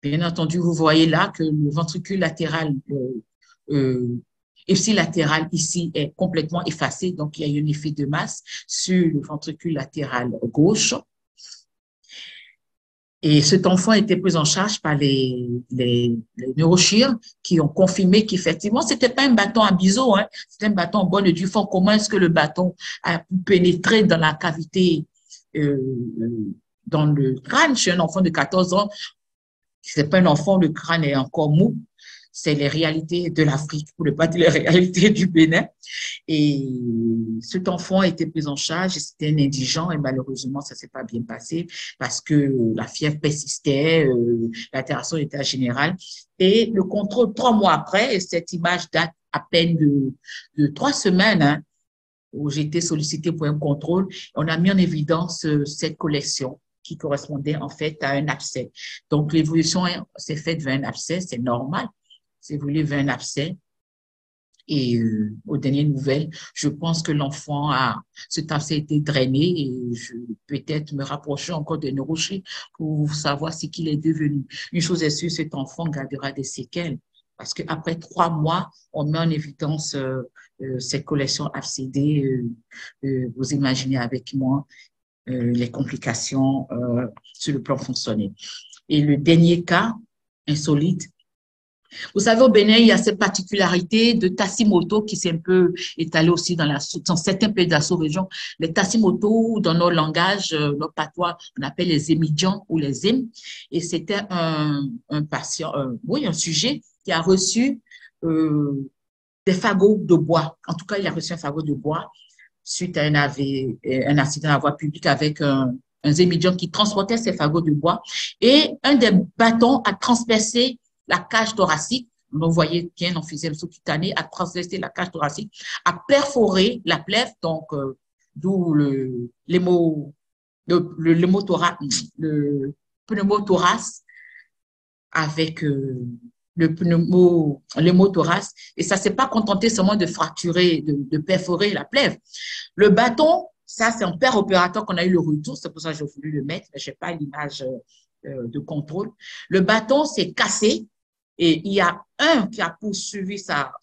Bien entendu, vous voyez là que le ventricule latéral ipsilatéral ici est complètement effacé, donc il y a eu un effet de masse sur le ventricule latéral gauche. Et cet enfant a été pris en charge par les neurochirurgiens qui ont confirmé qu'effectivement, c'était pas un bâton à biseau, hein, c'était un bâton en bonne et due forme. Comment est-ce que le bâton a pu pénétrer dans la cavité, dans le crâne chez un enfant de 14 ans? C'est pas un enfant, le crâne est encore mou. C'est les réalités de l'Afrique, pour ne pas dire les réalités du Bénin. Et cet enfant a été pris en charge, c'était un indigent et malheureusement, ça s'est pas bien passé parce que la fièvre persistait, l'altération était générale. Et le contrôle, 3 mois après, et cette image date à peine de 3 semaines, hein, où j'ai été sollicitée pour un contrôle, on a mis en évidence cette collection qui correspondait en fait à un abcès. Donc, l'évolution s'est faite vers un abcès, c'est normal, c'est évolué vers un abcès. Et aux dernières nouvelles, je pense que cet abcès a été drainé et je peut-être me rapprocher encore des neurochirurgiens pour savoir ce qu'il est devenu. Une chose est sûre, cet enfant gardera des séquelles parce qu'après 3 mois, on met en évidence cette collection abcédée. Vous imaginez avec moi les complications sur le plan fonctionnel. Et le dernier cas insolite, Vous savez, au Bénin, il y a cette particularité de Tassimoto qui s'est un peu étalée aussi dans certains pays de la sous-région. Les Tassimoto, dans nos langages, nos patois, on appelle les émidians ou les Zim. Et c'était un patient, oui, un sujet qui a reçu des fagots de bois. En tout cas, il a reçu un fagot de bois suite à un accident à la voie publique avec un émidiant qui transportait ces fagots de bois. Et un des bâtons a transpercé la cage thoracique. Vous voyez bien, emphysème sous-cutané a transpercé la cage thoracique, a perforé la plèvre, donc d'où le pneumothorax avec l'hémothorax. Et ça ne s'est pas contenté seulement de fracturer, de perforer la plèvre. Le bâton, ça, c'est en père opérateur qu'on a eu le retour. C'est pour ça que j'ai voulu le mettre, mais je n'ai pas l'image de contrôle. Le bâton s'est cassé et il y a un qui a poursuivi sa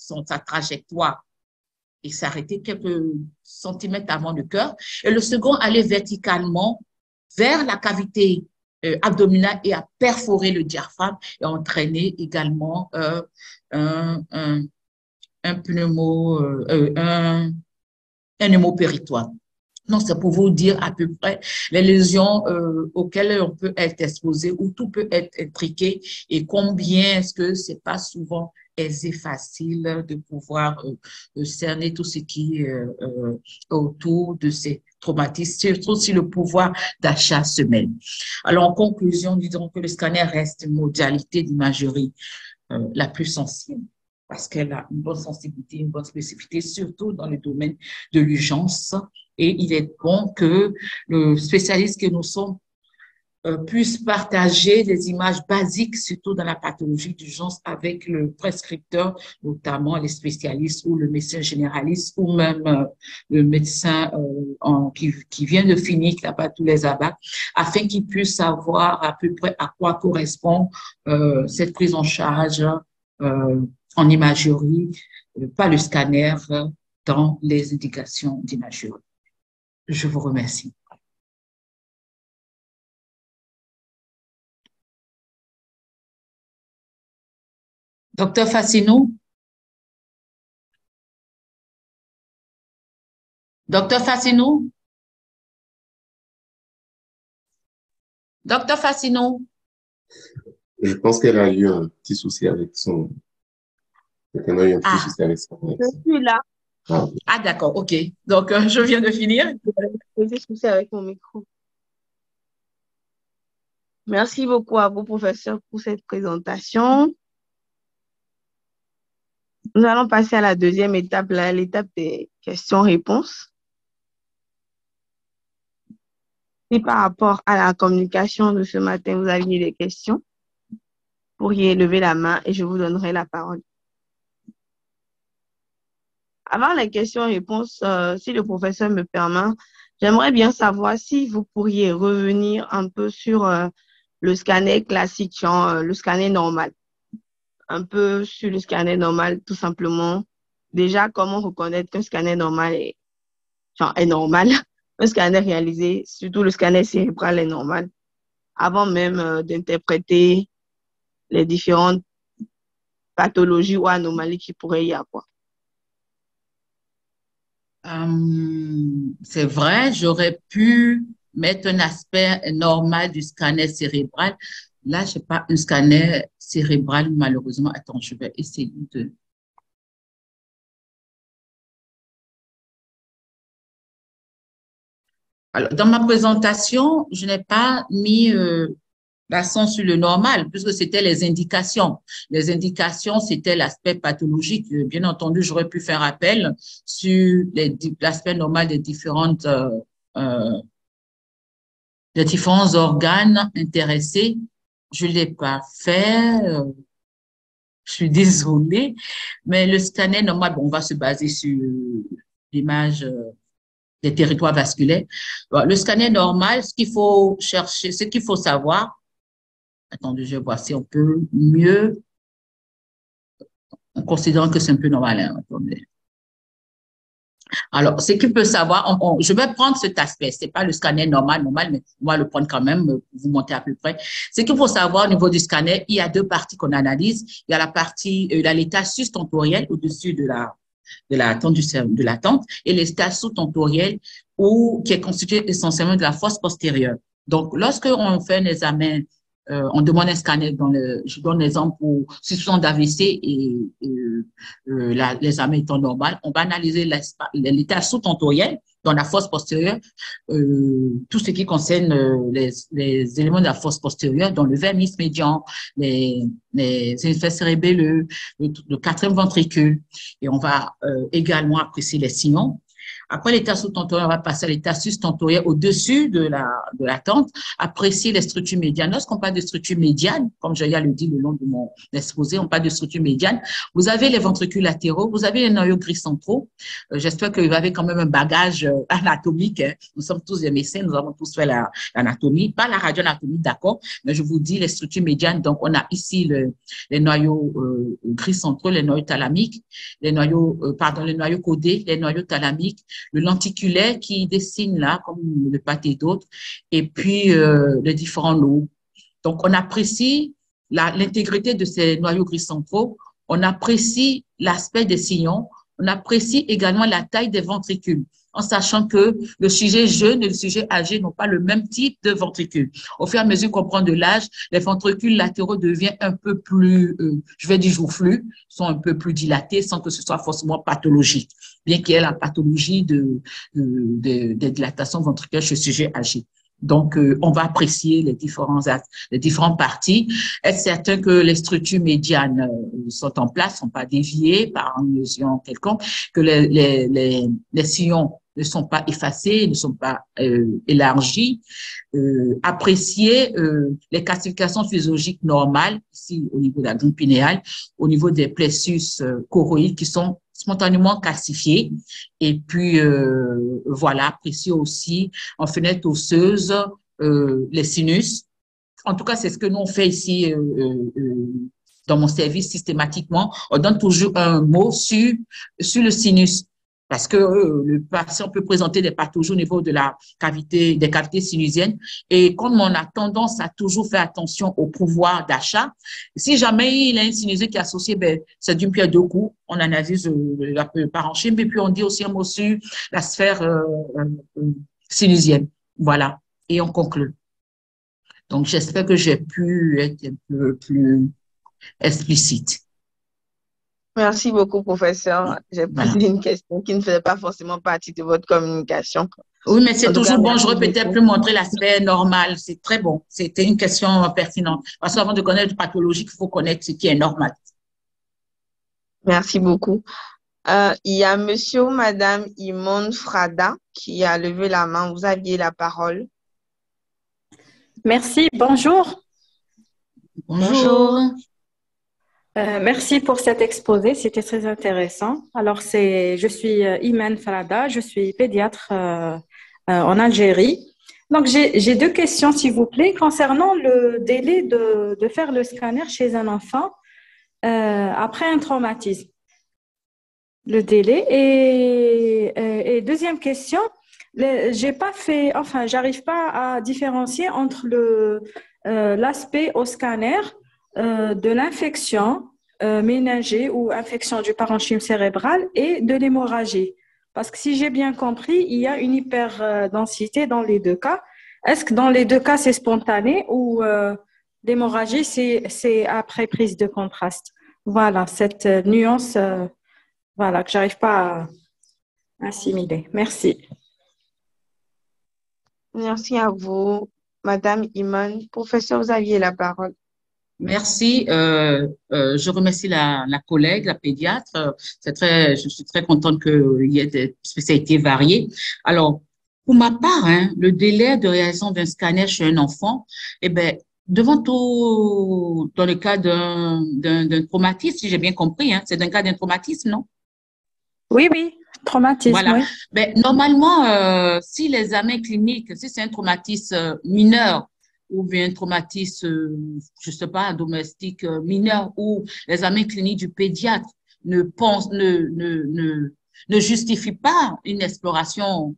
trajectoire et s'est arrêté quelques centimètres avant le cœur. Et le second allait verticalement vers la cavité abdominale et a perforé le diaphragme et a entraîné également un hémopéritoire. Non, c'est pour vous dire à peu près les lésions auxquelles on peut être exposé, où tout peut être intriqué et combien est-ce que c'est pas souvent aisé, facile de pouvoir cerner tout ce qui est autour de ces traumatismes, surtout si le pouvoir d'achat se mêle. Alors, en conclusion, disons que le scanner reste une modalité d'imagerie la plus sensible parce qu'elle a une bonne sensibilité, une bonne spécificité, surtout dans le domaine de l'urgence. Et il est bon que le spécialiste que nous sommes puisse partager des images basiques, surtout dans la pathologie d'urgence, avec le prescripteur, notamment les spécialistes ou le médecin généraliste ou même le médecin qui vient de finir, qui n'a pas tous les abats, afin qu'il puisse savoir à peu près à quoi correspond cette prise en charge en imagerie, pas le scanner, dans les indications d'imagerie. Je vous remercie. Docteur Fassinou? Docteur Fassinou? Docteur Fassinou? Je pense qu'elle a eu un petit souci avec son. Elle a eu un petit Ah, souci avec son. Je suis là. Ah, ah d'accord, ok. Donc, je viens de finir. J'ai des soucis avec mon micro. Merci beaucoup à vous, professeur, pour cette présentation. Nous allons passer à la deuxième étape, l'étape des questions-réponses. Et par rapport à la communication de ce matin, vous aviez des questions, vous pourriez lever la main et je vous donnerai la parole. Avant les questions-réponses, si le professeur me permet, j'aimerais bien savoir si vous pourriez revenir un peu sur le scanner classique, genre le scanner normal. Un peu sur le scanner normal, tout simplement. Déjà, comment reconnaître qu'un scanner normal est normal? Un scanner réalisé, surtout le scanner cérébral est normal, avant même d'interpréter les différentes pathologies ou anomalies qui pourraient y avoir. C'est vrai, j'aurais pu mettre un aspect normal du scanner cérébral. Là, je n'ai pas un scanner cérébral, malheureusement. Attends, je vais essayer de... Alors, dans ma présentation, je n'ai pas mis l'accent sur le normal, puisque c'était les indications. Les indications, c'était l'aspect pathologique. Bien entendu, j'aurais pu faire appel sur l'aspect normal des différents organes intéressés. Je ne l'ai pas fait. Je suis désolée. Mais le scanner normal, bon, on va se baser sur l'image des territoires vasculaires. Bon, le scanner normal, ce qu'il faut chercher, ce qu'il faut savoir, attendez, je vais voir si on peut mieux, en considérant que c'est un peu normal. Hein, attendez. Alors, ce qu'il peut savoir, je vais prendre cet aspect. C'est pas le scanner normal, mais on va le prendre quand même pour vous montrer à peu près. Ce qu'il faut savoir au niveau du scanner, il y a deux parties qu'on analyse. Il y a la partie, l'état sustentoriel au-dessus de la tente de la tente et l'état sous-tentoriel qui est constitué essentiellement de la fosse postérieure. Donc, lorsque on fait un examen, on demande un scanner je donne l'exemple pour suspicion d'AVC l'examen étant normal, on va analyser l'état sous-tentoriel dans la fosse postérieure, tout ce qui concerne les éléments de la fosse postérieure, dont le vermis médian, les hémisphères cérébelleux, le quatrième ventricule, et on va également apprécier les sillons. Après l'état sous-tentoriel, on va passer à l'état sustentoriel au-dessus de la tente, apprécier les structures médianes. Lorsqu'on parle de structure médiane, comme je le dit le long de mon exposé, on parle de structure médiane. Vous avez les ventricules latéraux, vous avez les noyaux gris centraux. J'espère que vous avez quand même un bagage anatomique. Hein. Nous sommes tous des médecins, nous avons tous fait l'anatomie, pas la radioanatomie, d'accord, mais je vous dis les structures médianes. Donc, on a ici les noyaux gris centraux, les noyaux thalamiques, les noyaux caudés, les noyaux thalamiques, le lenticulaire qui dessine là, comme le pâté d'autres, et puis les différents lobes. Donc, on apprécie l'intégrité de ces noyaux gris centraux, on apprécie l'aspect des sillons, on apprécie également la taille des ventricules, en sachant que le sujet jeune et le sujet âgé n'ont pas le même type de ventricule. Au fur et à mesure qu'on prend de l'âge, les ventricules latéraux deviennent un peu plus, je vais dire joufflus, sont un peu plus dilatés sans que ce soit forcément pathologique, bien qu'il y ait la pathologie de dilatation ventriculaire chez le sujet âgé. Donc, on va apprécier les différentes parties, être certain que les structures médianes sont en place, sont pas déviées par une lésion quelconque, que les sillons ne sont pas effacés, ne sont pas élargis, apprécier les calcifications physiologiques normales, ici au niveau de la glande pinéale, au niveau des plexus choroïdes qui sont spontanément calcifiés. Et puis, voilà, apprécier aussi en fenêtre osseuse les sinus. En tout cas, c'est ce que nous on fait ici dans mon service systématiquement. On donne toujours un mot sur le sinus. Parce que le patient peut présenter des pathologies au niveau des cavités sinusiennes. Et comme on a tendance à toujours faire attention au pouvoir d'achat, si jamais il a une sinusite qui est associée, c'est d'une pierre deux coups. On analyse la parenchyme, et puis on dit aussi un mot sur la sphère sinusienne. Voilà. Et on conclut. Donc, j'espère que j'ai pu être un peu plus explicite. Merci beaucoup, professeur. J'ai posé une question qui ne faisait pas forcément partie de votre communication. Oui, mais c'est toujours bon. Je répétais plus montrer l'aspect normal. C'est très bon. C'était une question pertinente. Parce qu'avant de connaître la pathologie, il faut connaître ce qui est normal. Merci beaucoup. Il y a monsieur ou madame Imone Frada qui a levé la main. Vous aviez la parole. Merci. Bonjour. Bonjour. Merci pour cet exposé, c'était très intéressant. Alors, je suis Imane Frada, je suis pédiatre en Algérie. Donc, j'ai deux questions, s'il vous plaît, concernant le délai de faire le scanner chez un enfant après un traumatisme. Le délai. Et deuxième question, j'arrive pas à différencier entre l'aspect au scanner de l'infection méningée ou infection du parenchyme cérébral et de l'hémorragie. Parce que si j'ai bien compris, il y a une hyperdensité dans les deux cas. Est-ce que dans les deux cas, c'est spontané ou l'hémorragie, c'est après prise de contraste? Voilà, cette nuance que j'arrive pas à assimiler. Merci. Merci à vous, Madame Imane. Professeur, vous aviez la parole. Merci. Je remercie la collègue, la pédiatre. Je suis très contente qu'il y ait des spécialités variées. Alors, pour ma part, le délai de réalisation d'un scanner chez un enfant, devant tout, dans le cas d'un traumatisme, si j'ai bien compris, c'est dans le cas d'un traumatisme, non? Oui, traumatisme. Voilà. Oui. Mais normalement, si l'examen clinique, si c'est un traumatisme mineur, ou bien un traumatisme, je sais pas, domestique mineur, ou l'examen clinique du pédiatre ne ne justifie pas une exploration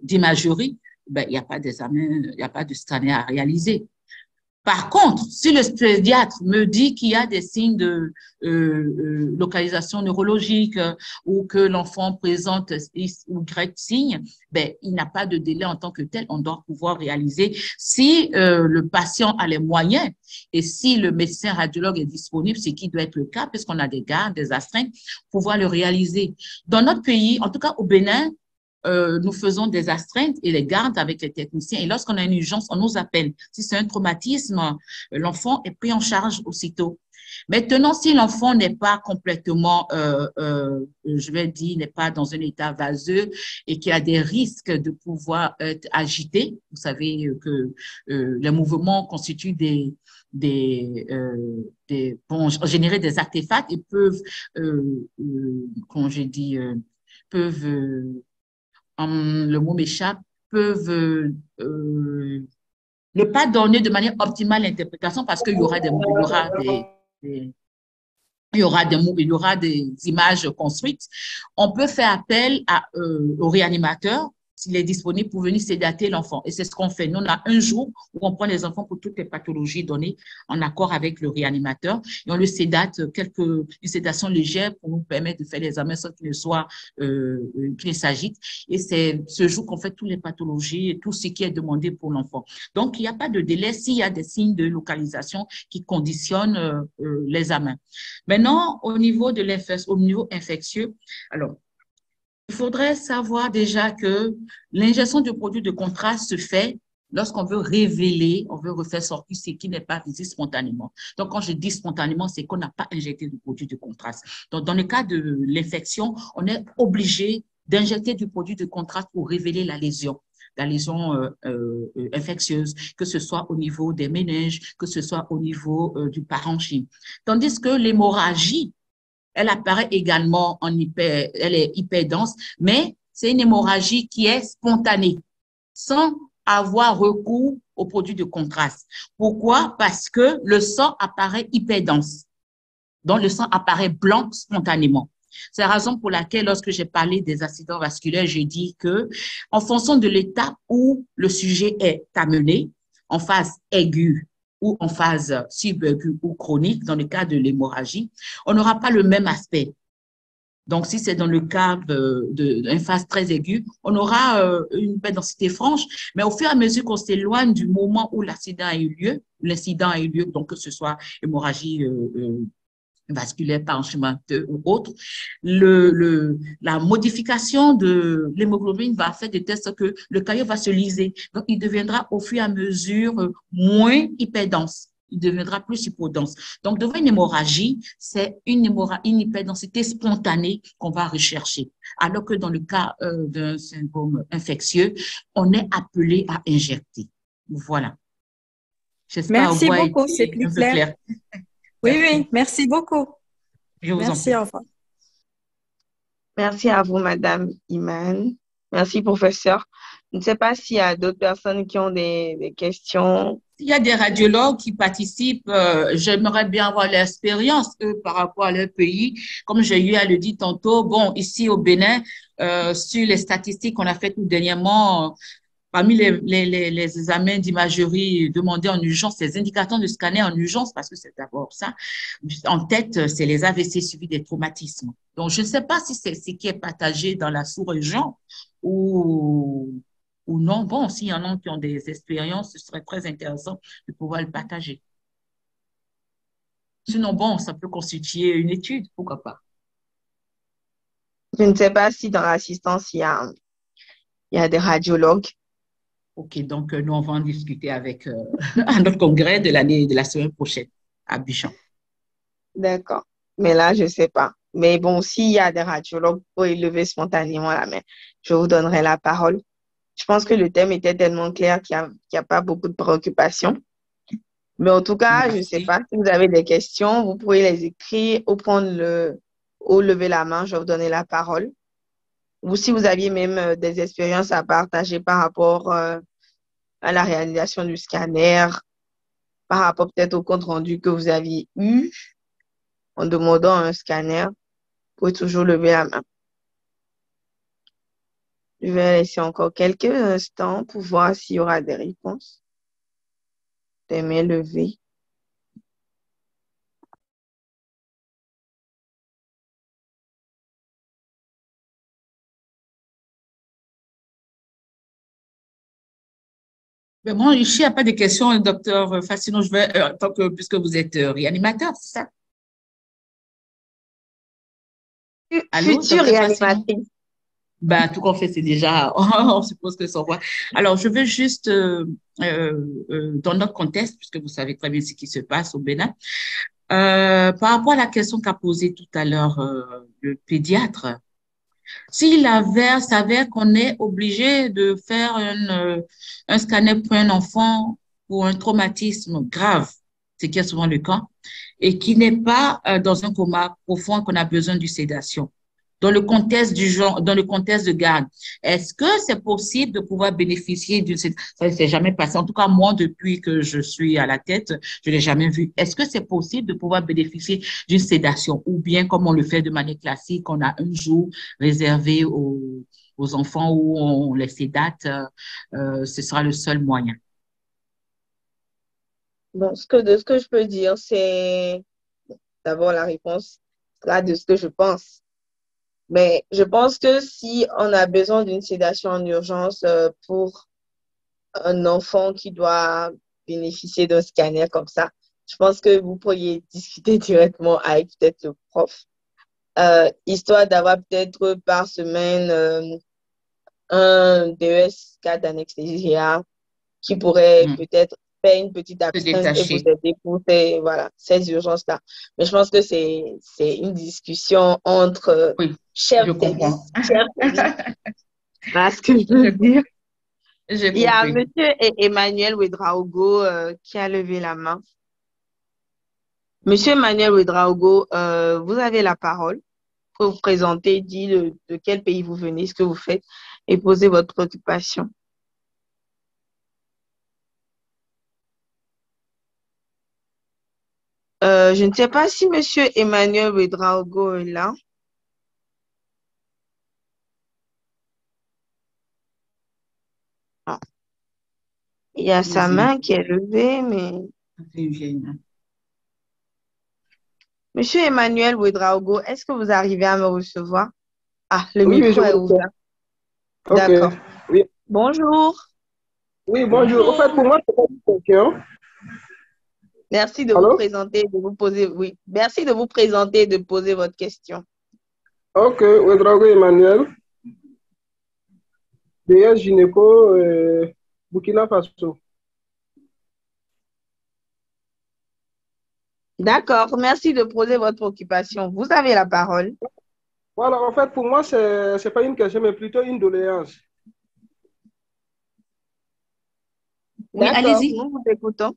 d'imagerie, ben, il n'y a pas d'examen, il n'y a pas de scanner à réaliser. Par contre, si le pédiatre me dit qu'il y a des signes de localisation neurologique ou que l'enfant présente X ou Y signes, ben, il n'a pas de délai en tant que tel. On doit pouvoir réaliser si le patient a les moyens et si le médecin radiologue est disponible, ce qui doit être le cas, puisqu'on a des gardes, des astreintes, pouvoir le réaliser. Dans notre pays, en tout cas au Bénin, nous faisons des astreintes et les gardes avec les techniciens. Et lorsqu'on a une urgence, on nous appelle. Si c'est un traumatisme, l'enfant est pris en charge aussitôt. Maintenant, si l'enfant n'est pas complètement, je vais dire, n'est pas dans un état vaseux et qu'il a des risques de pouvoir être agité, vous savez que les mouvements constituent vont générer des artefacts et peuvent, comment je dis, peuvent le mot m'échappe, peuvent ne pas donner de manière optimale l'interprétation parce qu'il y aura il y aura des images construites. On peut faire appel au réanimateur s'il est disponible pour venir sédater l'enfant. Et c'est ce qu'on fait. Nous, on a un jour où on prend les enfants pour toutes les pathologies données en accord avec le réanimateur et on le sédate une sédation légère pour nous permettre de faire l'examen sans qu'il qu'il s'agite. Et c'est ce jour qu'on fait toutes les pathologies et tout ce qui est demandé pour l'enfant. Donc, il n'y a pas de délai s'il y a des signes de localisation qui conditionnent l'examen. Maintenant, au niveau infectieux, alors, il faudrait savoir déjà que l'ingestion de produits de contraste se fait lorsqu'on veut révéler, on veut refaire sortir ce qui n'est pas visible spontanément. Donc, quand je dis spontanément, c'est qu'on n'a pas injecté de produit de contraste. Donc, dans le cas de l'infection, on est obligé d'injecter du produit de contraste pour révéler la lésion infectieuse, que ce soit au niveau des méninges, que ce soit au niveau du parenchyme. Tandis que l'hémorragie, elle apparaît également elle est hyper dense, mais c'est une hémorragie qui est spontanée, sans avoir recours aux produits de contraste. Pourquoi? Parce que le sang apparaît hyper dense. Donc, le sang apparaît blanc spontanément. C'est la raison pour laquelle, lorsque j'ai parlé des accidents vasculaires, j'ai dit que, en fonction de l'étape où le sujet est amené, en phase aiguë, ou en phase subaiguë ou chronique, dans le cas de l'hémorragie, on n'aura pas le même aspect. Donc, si c'est dans le cas d'une phase très aiguë, on aura une baisse densité franche, mais au fur et à mesure qu'on s'éloigne du moment où l'incident a eu lieu, donc que ce soit hémorragie vasculaire, parenchymateux ou autre, la modification de l'hémoglobine va faire de telle sorte que le caillot va se liser. Donc, il deviendra au fur et à mesure moins hyperdense. Il deviendra plus hypodense. Donc, devant une hémorragie, c'est une hyperdensité spontanée qu'on va rechercher. Alors que dans le cas d'un syndrome infectieux, on est appelé à injecter. Voilà. Merci beaucoup, c'est plus clair. Oui, merci beaucoup. Je vous en prie. Merci, au revoir. Merci à vous, Madame Iman. Merci, professeur. Je ne sais pas s'il y a d'autres personnes qui ont des questions. S'il y a des radiologues qui participent, j'aimerais bien avoir l'expérience, eux, par rapport à leur pays. Comme j'ai eu à le dire tantôt, bon, ici au Bénin, sur les statistiques qu'on a faites tout dernièrement, parmi les examens d'imagerie demandés en urgence, les indicateurs de scanner en urgence, parce que c'est d'abord ça, en tête, c'est les AVC suivis des traumatismes. Donc, je ne sais pas si c'est ce qui est partagé dans la sous-région ou non. Bon, s'il y en a qui ont des expériences, ce serait très intéressant de pouvoir le partager. Sinon, bon, ça peut constituer une étude, pourquoi pas. Je ne sais pas si dans l'assistance, il y a des radiologues. OK, donc nous, on va en discuter avec à notre congrès de la semaine prochaine à Abidjan. D'accord. Mais là, je ne sais pas. Mais bon, s'il y a des radiologues pour élever spontanément la main, je vous donnerai la parole. Je pense que le thème était tellement clair qu'il n'y a pas beaucoup de préoccupations. Mais en tout cas, je ne sais pas si vous avez des questions, vous pouvez les écrire ou lever la main, je vais vous donner la parole. Ou si vous aviez même des expériences à partager par rapport à la réalisation du scanner, par rapport peut-être au compte rendu que vous aviez eu en demandant un scanner, vous pouvez toujours lever la main. Je vais laisser encore quelques instants pour voir s'il y aura des réponses. Des mains levées. Mais bon, ici, il n'y a pas de questions, docteur Fassino. Je vais, puisque vous êtes réanimateur, c'est ça? Allô, Future docteur Fassino? réanimatrice. Ben, tout qu'on fait, c'est déjà, on suppose que c'est au revoir. Alors, je veux juste, dans notre contexte, puisque vous savez très bien ce qui se passe au Bénin, par rapport à la question qu'a posée tout à l'heure le pédiatre, s'avère qu'on est obligé de faire un scanner pour un enfant pour un traumatisme grave, ce qui est souvent le cas, et qui n'est pas dans un coma profond, qu'on a besoin de sédation. Dans le contexte du genre, dans le contexte de garde, est-ce que c'est possible de pouvoir bénéficier d'une sédation? Ça ne s'est jamais passé. En tout cas, moi, depuis que je suis à la tête, je l'ai jamais vu. Est-ce que c'est possible de pouvoir bénéficier d'une sédation ou bien comme on le fait de manière classique, on a un jour réservé aux enfants où on les sédate, ce sera le seul moyen. Bon, de ce que je peux dire, c'est d'abord la réponse sera de ce que je pense. Mais je pense que si on a besoin d'une sédation en urgence pour un enfant qui doit bénéficier d'un scanner comme ça, je pense que vous pourriez discuter directement avec peut-être le prof, histoire d'avoir peut-être par semaine un DES 4 d'anesthésia qui pourrait peut-être faire une petite Se absence et vous détacher. aider pour ces urgences-là. Mais je pense que c'est une discussion entre Oui, chers je comprends. services, chers services. Voilà ce que je veux dire. J'ai Il y a compris. monsieur Emmanuel Ouedraogo qui a levé la main. Monsieur Emmanuel Ouedraogo, vous avez la parole pour vous présenter, dire de quel pays vous venez, ce que vous faites et poser votre préoccupation. Je ne sais pas si monsieur Emmanuel Ouedraogo est là. Ah. Il y a sa main qui est levée, mais... Monsieur Emmanuel Ouedraogo, est-ce que vous arrivez à me recevoir? Ah, le Oui, micro je est vous entends. ouvert. Ok. D'accord. Oui, Bonjour. oui, bonjour. En fait, pour moi, c'est pas une question. Merci de vous Allô? présenter, de vous poser, oui. Merci de vous présenter et de poser votre question. Ok, Ouedraogo Emmanuel, DS Gynéco, Burkina Faso. D'accord, merci de poser votre préoccupation. Vous avez la parole. Voilà, en fait, pour moi, c'est pas une question, mais plutôt une doléance. Oui, D'accord, allez-y. nous vous écoutons.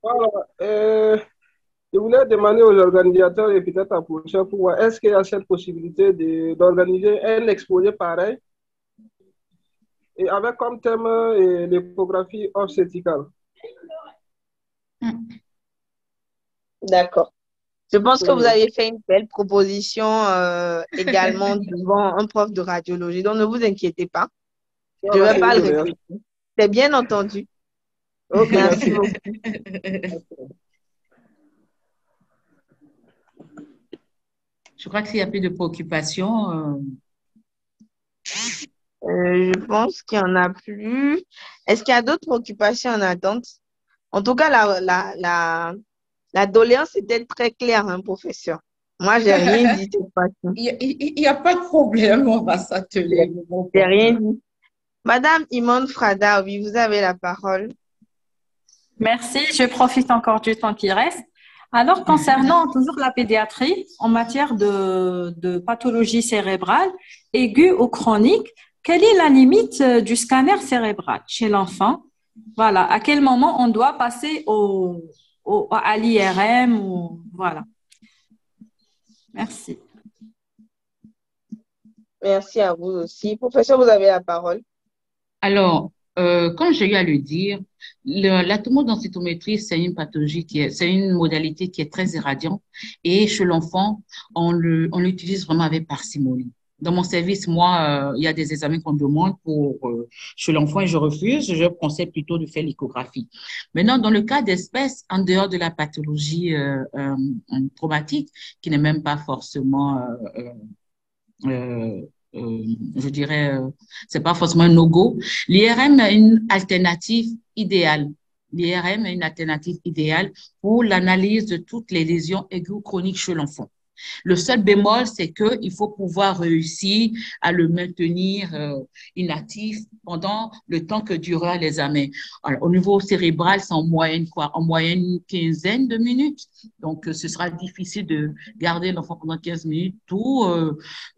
Voilà, je voulais demander aux organisateurs et peut-être à prochain pour voir, est-ce qu'il y a cette possibilité d'organiser un exposé pareil et avec comme thème l'échographie obstétricale. D'accord. Je pense que vous Oui. avez fait une belle proposition également devant un prof de radiologie, donc ne vous inquiétez pas. Je ne Voilà, vais c'est pas une le doléance. répéter. C'est bien entendu. Ok, Merci merci. beaucoup. Je crois qu'il n'y a plus de préoccupation. Je pense qu'il n'y en a plus. Est-ce qu'il y a d'autres préoccupations en attente? En tout cas, la doléance était très claire, hein, professeur. Moi, j'ai rien dit cette fois-ci. Il n'y a pas de problème, on va s'atteler. J'ai rien dit. Madame Imane Frada, oui, vous avez la parole. Merci, je profite encore du temps qui reste. Alors, concernant toujours la pédiatrie, en matière de pathologie cérébrale, aiguë ou chronique, quelle est la limite du scanner cérébral chez l'enfant? Voilà, à quel moment on doit passer à l'IRM ou voilà. Merci. Merci à vous aussi. Professeur, vous avez la parole. Alors, comme j'ai eu à le dire, la tomodensitométrie, c'est une pathologie c'est une modalité qui est très irradiante et chez l'enfant, on l'utilise vraiment avec parcimonie. Dans mon service, moi, il y a des examens qu'on demande pour chez l'enfant et je refuse. Je conseille plutôt de faire l'échographie. Maintenant, dans le cas d'espèces, en dehors de la pathologie traumatique, qui n'est même pas forcément, euh, je dirais, c'est pas forcément un no-go, l'IRM est une alternative idéale. L'IRM est une alternative idéale pour l'analyse de toutes les lésions aiguës chroniques chez l'enfant. Le seul bémol, c'est qu'il faut pouvoir réussir à le maintenir inactif pendant le temps que durera l'examen. Alors, au niveau cérébral, c'est en moyenne quoi? En moyenne une quinzaine de minutes. Donc, ce sera difficile de garder l'enfant pendant 15 minutes. Ou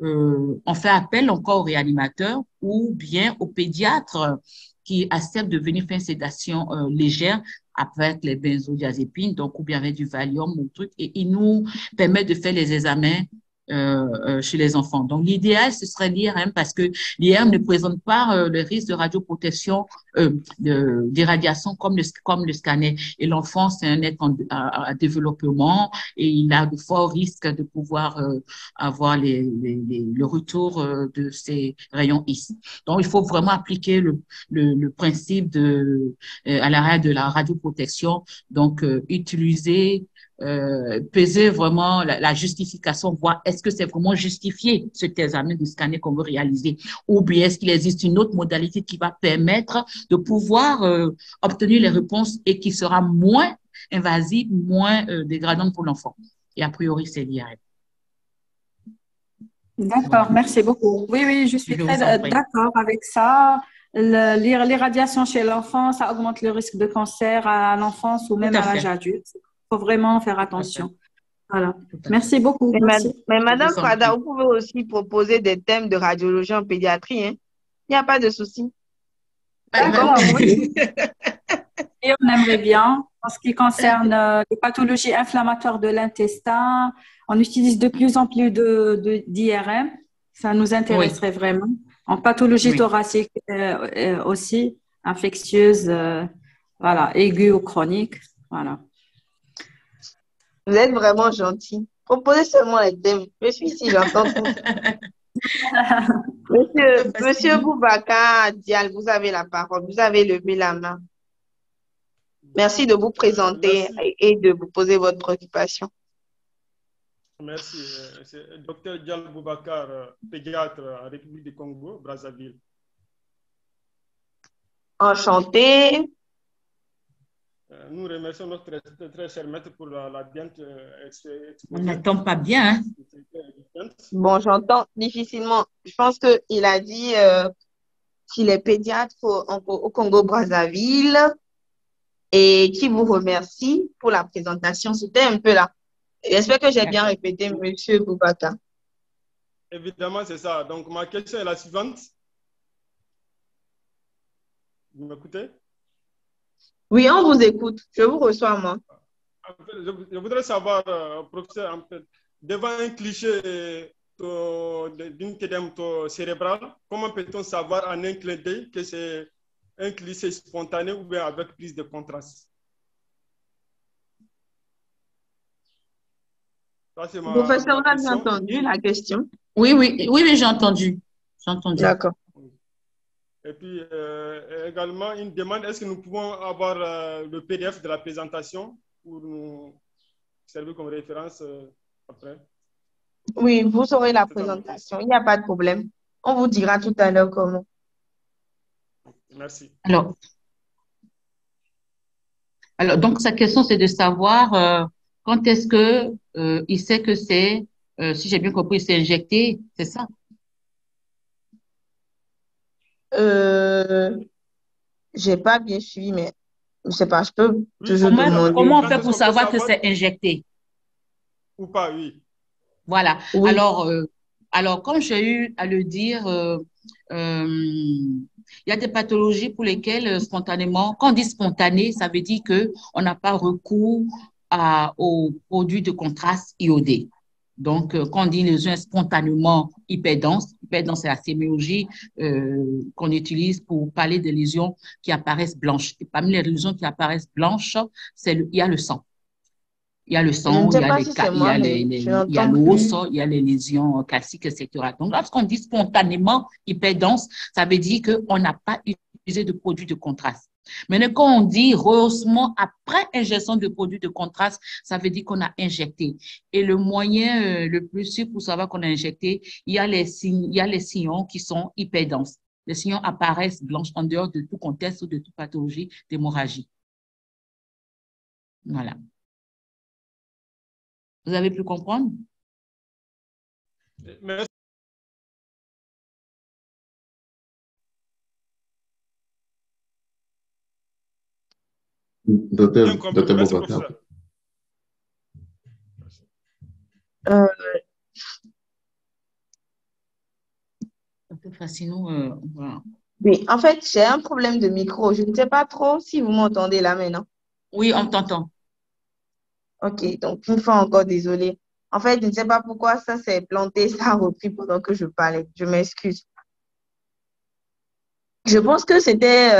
on fait appel encore au réanimateur ou bien au pédiatre qui accepte de venir faire une sédation légère avec les benzodiazépines, donc ou bien avec du Valium ou truc, et il nous permet de faire les examens chez les enfants. Donc, l'idéal, ce serait l'IRM parce que l'IRM ne présente pas le risque de radioprotection, d'irradiation comme le scanner. Et l'enfant, c'est un être à développement et il a de forts risques de pouvoir avoir le retour de ces rayons X. Donc, il faut vraiment appliquer le principe à l'arrêt de la radioprotection. Donc, utiliser peser vraiment la justification, voir est-ce que c'est vraiment justifié cet examen de scanner qu'on veut réaliser ou bien est-ce qu'il existe une autre modalité qui va permettre de pouvoir obtenir les réponses et qui sera moins invasive, moins dégradante pour l'enfant. Et a priori, c'est l'IRM. D'accord, merci beaucoup. Oui, oui, je suis très d'accord avec ça. L'irradiation chez l'enfant, ça augmente le risque de cancer à l'enfance ou même à l'âge adulte. Il faut vraiment faire attention. Voilà. Merci beaucoup. Mais Madame Prada, vous pouvez aussi proposer des thèmes de radiologie en pédiatrie. Hein? Il n'y a pas de souci. D'accord, oui. Et on aimerait bien, en ce qui concerne les pathologies inflammatoires de l'intestin, on utilise de plus en plus d'IRM. Ça nous intéresserait vraiment. En pathologie thoracique aussi, infectieuse, voilà, aiguë ou chronique. Voilà. Vous êtes vraiment gentil. Proposez seulement les thèmes. Je suis ici, j'entends tout. Monsieur Boubacar Dial, vous avez la parole. Vous avez levé la main. Merci de vous présenter et de vous poser votre préoccupation. Merci. C'est le docteur Dial Boubacar, pédiatre en République du Congo, Brazzaville. Enchanté. Nous remercions notre très cher maître pour la bien exposée. On n'attend pas bien. Hein? Bon, j'entends difficilement. Je pense qu'il a dit qu'il est pédiatre au Congo-Brazzaville et qui vous remercie pour la présentation. C'était un peu là. J'espère que j'ai bien répété, monsieur Boubacar. Évidemment, c'est ça. Donc, ma question est la suivante. Vous m'écoutez? Oui, on vous écoute. Je vous reçois, moi. Je voudrais savoir, professeur, en fait, devant un cliché d'une édème cérébrale, comment peut-on savoir en un clin d'œil que c'est un cliché spontané ou bien avec prise de contraste? Professeur, vous avez entendu la question? Oui, j'ai entendu. D'accord. Et puis, également, une demande, est-ce que nous pouvons avoir le PDF de la présentation pour nous servir comme référence après? Oui, vous aurez la présentation, il n'y a pas de problème. On vous dira tout à l'heure comment. Merci. Alors, donc, sa question, c'est de savoir quand est-ce que il sait que c'est, si j'ai bien compris, c'est injecté, c'est ça? J'ai pas bien suivi, mais je sais pas, je peux toujours demander. Comment on fait pour savoir que c'est injecté? Ou pas, oui. Voilà. Oui. Alors, comme j'ai eu à le dire, il y a des pathologies pour lesquelles spontanément, quand on dit spontané, ça veut dire qu'on n'a pas recours aux produits de contraste iodé. Donc, quand on dit lésion spontanément hyperdense, c'est la sémiologie qu'on utilise pour parler des lésions qui apparaissent blanches. Et parmi les lésions qui apparaissent blanches, il y a le sang. Il y a le Je ne sang, sais pas si c'est il y moi, a mais je il y a n'entends l'os, plus. il y a les lésions classiques, etc. Donc, lorsqu'on dit spontanément hyperdense, ça veut dire qu'on n'a pas utilisé de produits de contraste. Maintenant, quand on dit rehaussement après ingestion de produits de contraste, ça veut dire qu'on a injecté. Et le moyen le plus sûr pour savoir qu'on a injecté, il y a les sillons qui sont hyperdenses. Les sillons apparaissent blanches en dehors de tout contexte ou de toute pathologie d'hémorragie. Voilà. Vous avez pu comprendre? Merci. Bien compris. Docteur Merci, Boubacar. professeur. Euh, Sinon, voilà. oui, en fait, j'ai un problème de micro. Je ne sais pas trop si vous m'entendez là maintenant. Oui, on t'entend. Ok, donc une fois encore, désolée. En fait, je ne sais pas pourquoi ça s'est planté, ça a repris pendant que je parlais. Je m'excuse. Je pense que c'était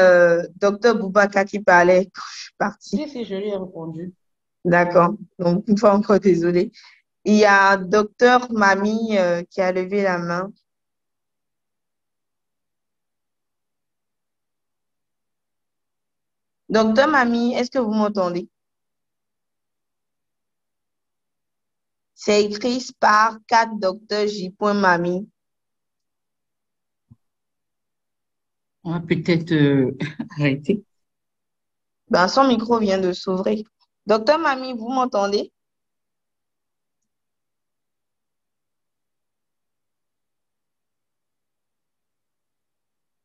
docteur Boubaka qui parlait quand je suis partie. Si, je lui ai répondu. D'accord. Donc, une fois encore, désolée. Il y a docteur Mamie qui a levé la main. Docteur Mamie, est-ce que vous m'entendez? C'est écrit par 4 docteur J. Mamie. On va peut-être arrêter. Ben, son micro vient de s'ouvrir. Docteur Mamie, vous m'entendez?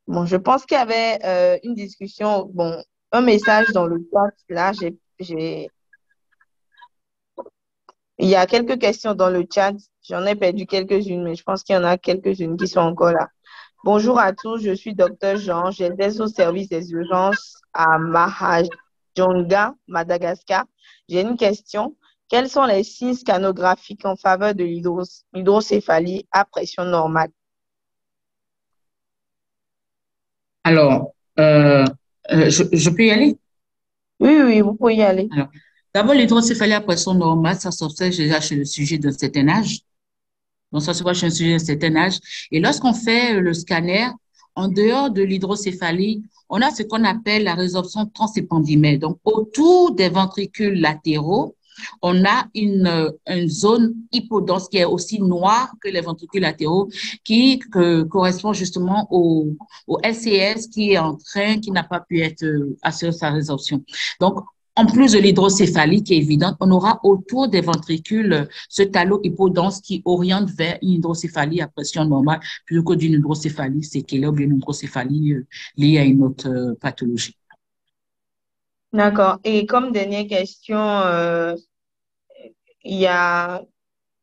Bon, je pense qu'il y avait une discussion, bon, un message dans le chat. Là, il y a quelques questions dans le chat. J'en ai perdu quelques-unes, mais je pense qu'il y en a quelques-unes qui sont encore là. Bonjour à tous, je suis docteur Jean. J'exerce au service des urgences à Mahajanga, Madagascar. J'ai une question. Quels sont les signes scanographiques en faveur de l'hydrocéphalie à pression normale? Alors, je peux y aller? Oui, oui, vous pouvez y aller. Alors, d'abord, l'hydrocéphalie à pression normale, ça s'observe déjà chez le sujet d'un certain âge. Donc, ça se voit chez un sujet d'un certain âge. Et lorsqu'on fait le scanner, en dehors de l'hydrocéphalie, on a ce qu'on appelle la résorption transépandymère. Donc, autour des ventricules latéraux, on a une zone hypodense qui est aussi noire que les ventricules latéraux, qui correspond justement au LCS qui est en train, qui n'a pas pu être assuré sa résorption. Donc, en plus de l'hydrocéphalie qui est évidente, on aura autour des ventricules ce talon hypodense qui oriente vers une hydrocéphalie à pression normale plutôt que d'une hydrocéphalie séquelaire ou bien une hydrocéphalie liée à une autre pathologie. D'accord. Et comme dernière question, il y a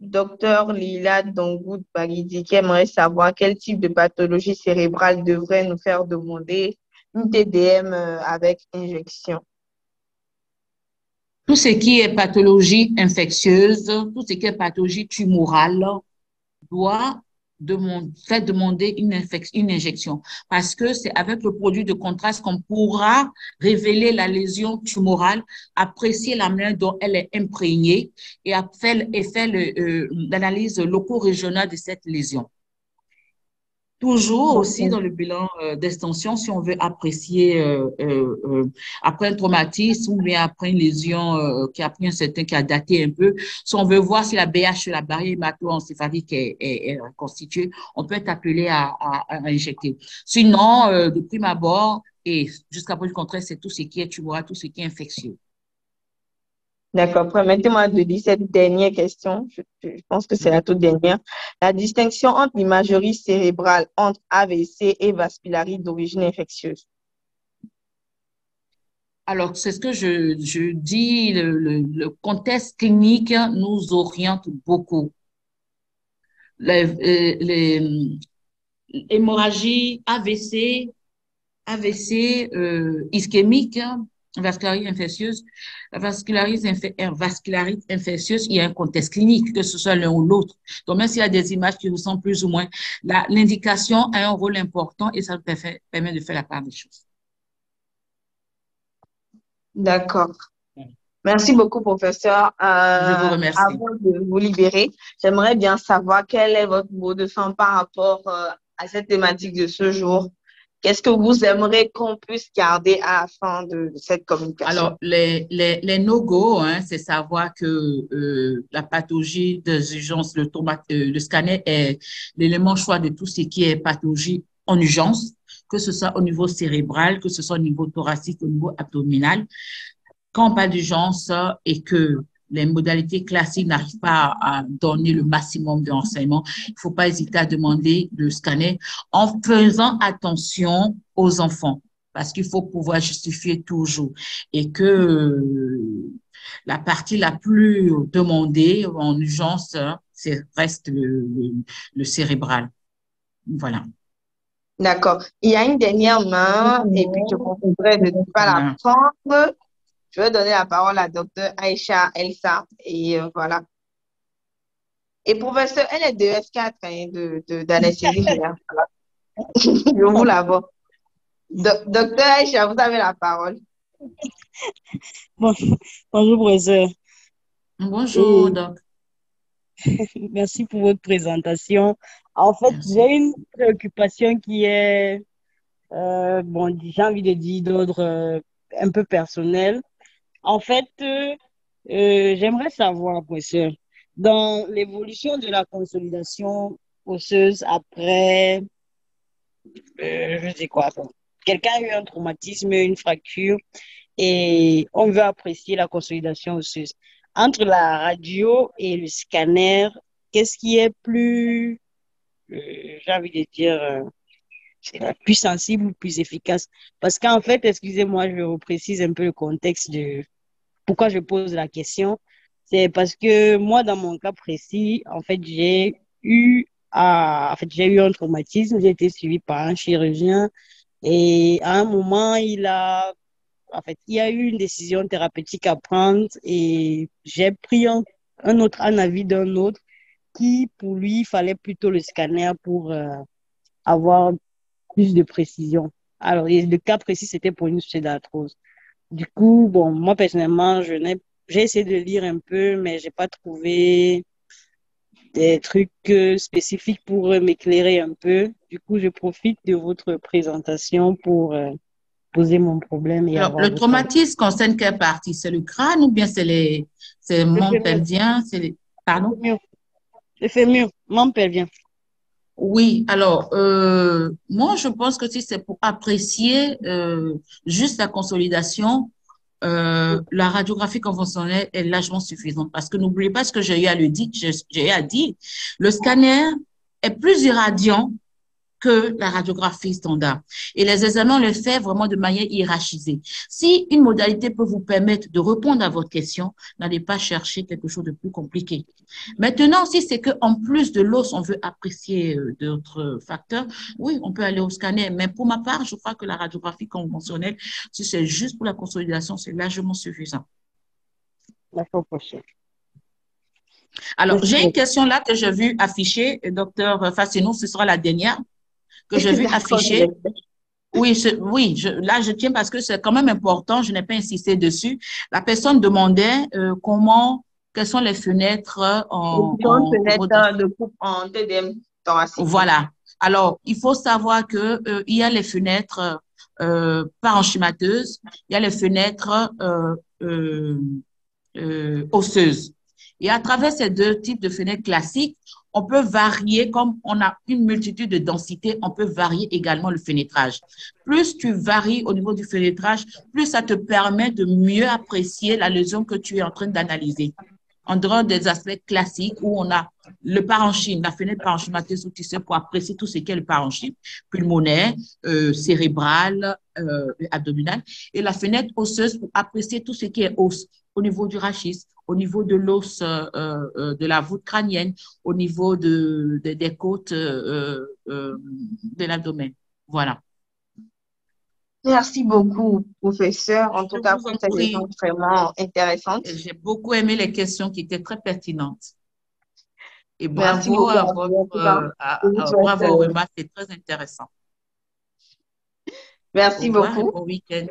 docteur Lila Dongoud Bagidi qui aimerait savoir quel type de pathologie cérébrale devrait nous faire demander une TDM avec injection. Tout ce qui est pathologie infectieuse, tout ce qui est pathologie tumorale doit faire demander une injection parce que c'est avec le produit de contraste qu'on pourra révéler la lésion tumorale, apprécier la manière dont elle est imprégnée et faire l'analyse loco-régionale de cette lésion. Toujours aussi dans le bilan d'extension, si on veut apprécier après un traumatisme ou bien après une lésion qui a pris qui a daté un peu, si on veut voir si la BH, la barrière hémato-encéphalique est constituée, on peut être appelé à injecter. Sinon, de prime abord, et jusqu'à preuve du contraire, c'est tout ce qui est tumoral, tout ce qui est infectieux. D'accord. Permettez-moi de dire cette dernière question. Je pense que c'est la toute dernière. La distinction entre l'imagerie cérébrale entre AVC et vascularite d'origine infectieuse. Alors, c'est ce que je dis, le contexte clinique nous oriente beaucoup. Les hémorragies AVC ischémique, vascularite infectieuse. La vascularite infectieuse, il y a un contexte clinique, que ce soit l'un ou l'autre. Donc, même s'il y a des images qui ressemblent plus ou moins, l'indication a un rôle important et ça permet de faire la part des choses. D'accord. Merci beaucoup, professeur. Je vous remercie. Avant de vous libérer, j'aimerais bien savoir quel est votre mot de fin par rapport à cette thématique de ce jour. Qu'est-ce que vous aimeriez qu'on puisse garder à la fin de cette communication? Alors, les no-go, hein, c'est savoir que la pathologie des urgences, le scanner est l'élément choix de tout ce qui est pathologie en urgence, que ce soit au niveau cérébral, que ce soit au niveau thoracique, au niveau abdominal. Quand on parle d'urgence et que les modalités classiques n'arrivent pas à donner le maximum de renseignements, il ne faut pas hésiter à demander le scanner en faisant attention aux enfants, parce qu'il faut pouvoir justifier toujours et que la partie la plus demandée en urgence, reste le cérébral. Voilà. D'accord. Il y a une dernière main et puis je vous proposerai de ne pas la prendre. Je vais donner la parole à Dr Aïcha Elsa et voilà. Et professeur, elle est de S4 hein, d'anesthésie générale. Je vous la vois. Docteur Aïcha, vous avez la parole. Bon, bonjour, professeur. Bonjour, doc. Merci pour votre présentation. En fait, j'ai une préoccupation qui est, bon, j'ai envie de dire d'ordre un peu personnel. En fait, j'aimerais savoir, professeur, dans l'évolution de la consolidation osseuse après, je sais quoi, quelqu'un a eu un traumatisme, une fracture, et on veut apprécier la consolidation osseuse. Entre la radio et le scanner, qu'est-ce qui est plus, j'ai envie de dire, plus sensible ou plus efficace? Parce qu'en fait, excusez-moi, je reprécise un peu le contexte de pourquoi je pose la question. C'est parce que moi, dans mon cas précis, en fait, j'ai eu un traumatisme, j'ai été suivie par un chirurgien et à un moment, il y a eu une décision thérapeutique à prendre et j'ai pris un avis d'un autre qui, pour lui, il fallait plutôt le scanner pour avoir plus de précision. Alors, le cas précis, c'était pour une pseudarthrose. Du coup, bon, moi, personnellement, j'ai essayé de lire un peu, mais j'ai pas trouvé des trucs spécifiques pour m'éclairer un peu. Du coup, je profite de votre présentation pour poser mon problème et Alors, avoir le votre avis. traumatisme concerne quelle partie? C'est le crâne ou bien c'est le membre pelvien? Pardon? Le fémur, membre pelvien. Oui, alors, moi, je pense que si c'est pour apprécier juste la consolidation, la radiographie conventionnelle est largement suffisante parce que n'oubliez pas ce que j'ai eu à dire, le scanner est plus irradiant que la radiographie standard. Et les examens, on les fait vraiment de manière hiérarchisée. Si une modalité peut vous permettre de répondre à votre question, n'allez pas chercher quelque chose de plus compliqué. Maintenant, si c'est qu'en plus de l'os, on veut apprécier d'autres facteurs, oui, on peut aller au scanner. Mais pour ma part, je crois que la radiographie conventionnelle, si c'est juste pour la consolidation, c'est largement suffisant. D'accord, prochaine. Alors, j'ai une question là que j'ai vue afficher, docteur Fassinou, ce sera la dernière que j'ai vu afficher. Oui, là, je tiens parce que c'est quand même important, je n'ai pas insisté dessus. La personne demandait quelles sont les fenêtres de coupe en TDM thoracique. Voilà. Alors, il faut savoir que il y a les fenêtres parenchymateuses, il y a les fenêtres osseuses. Et à travers ces deux types de fenêtres classiques, on peut varier, comme on a une multitude de densités, on peut varier également le fenêtrage. Plus tu varies au niveau du fenêtrage, plus ça te permet de mieux apprécier la lésion que tu es en train d'analyser. En dehors des aspects classiques où on a le parenchyme, la fenêtre parenchymateuse sous tissu pour apprécier tout ce qu'est le parenchyme pulmonaire, cérébral, abdominal, et la fenêtre osseuse pour apprécier tout ce qui est os au niveau du rachis, au niveau de l'os de la voûte crânienne, au niveau des côtes de l'abdomen. Voilà. Merci beaucoup, professeur. En tout cas, pour cette question vraiment intéressante. J'ai beaucoup aimé les questions qui étaient très pertinentes. Et bravo à Rema, c'est très intéressant. Merci beaucoup. Bon week-end.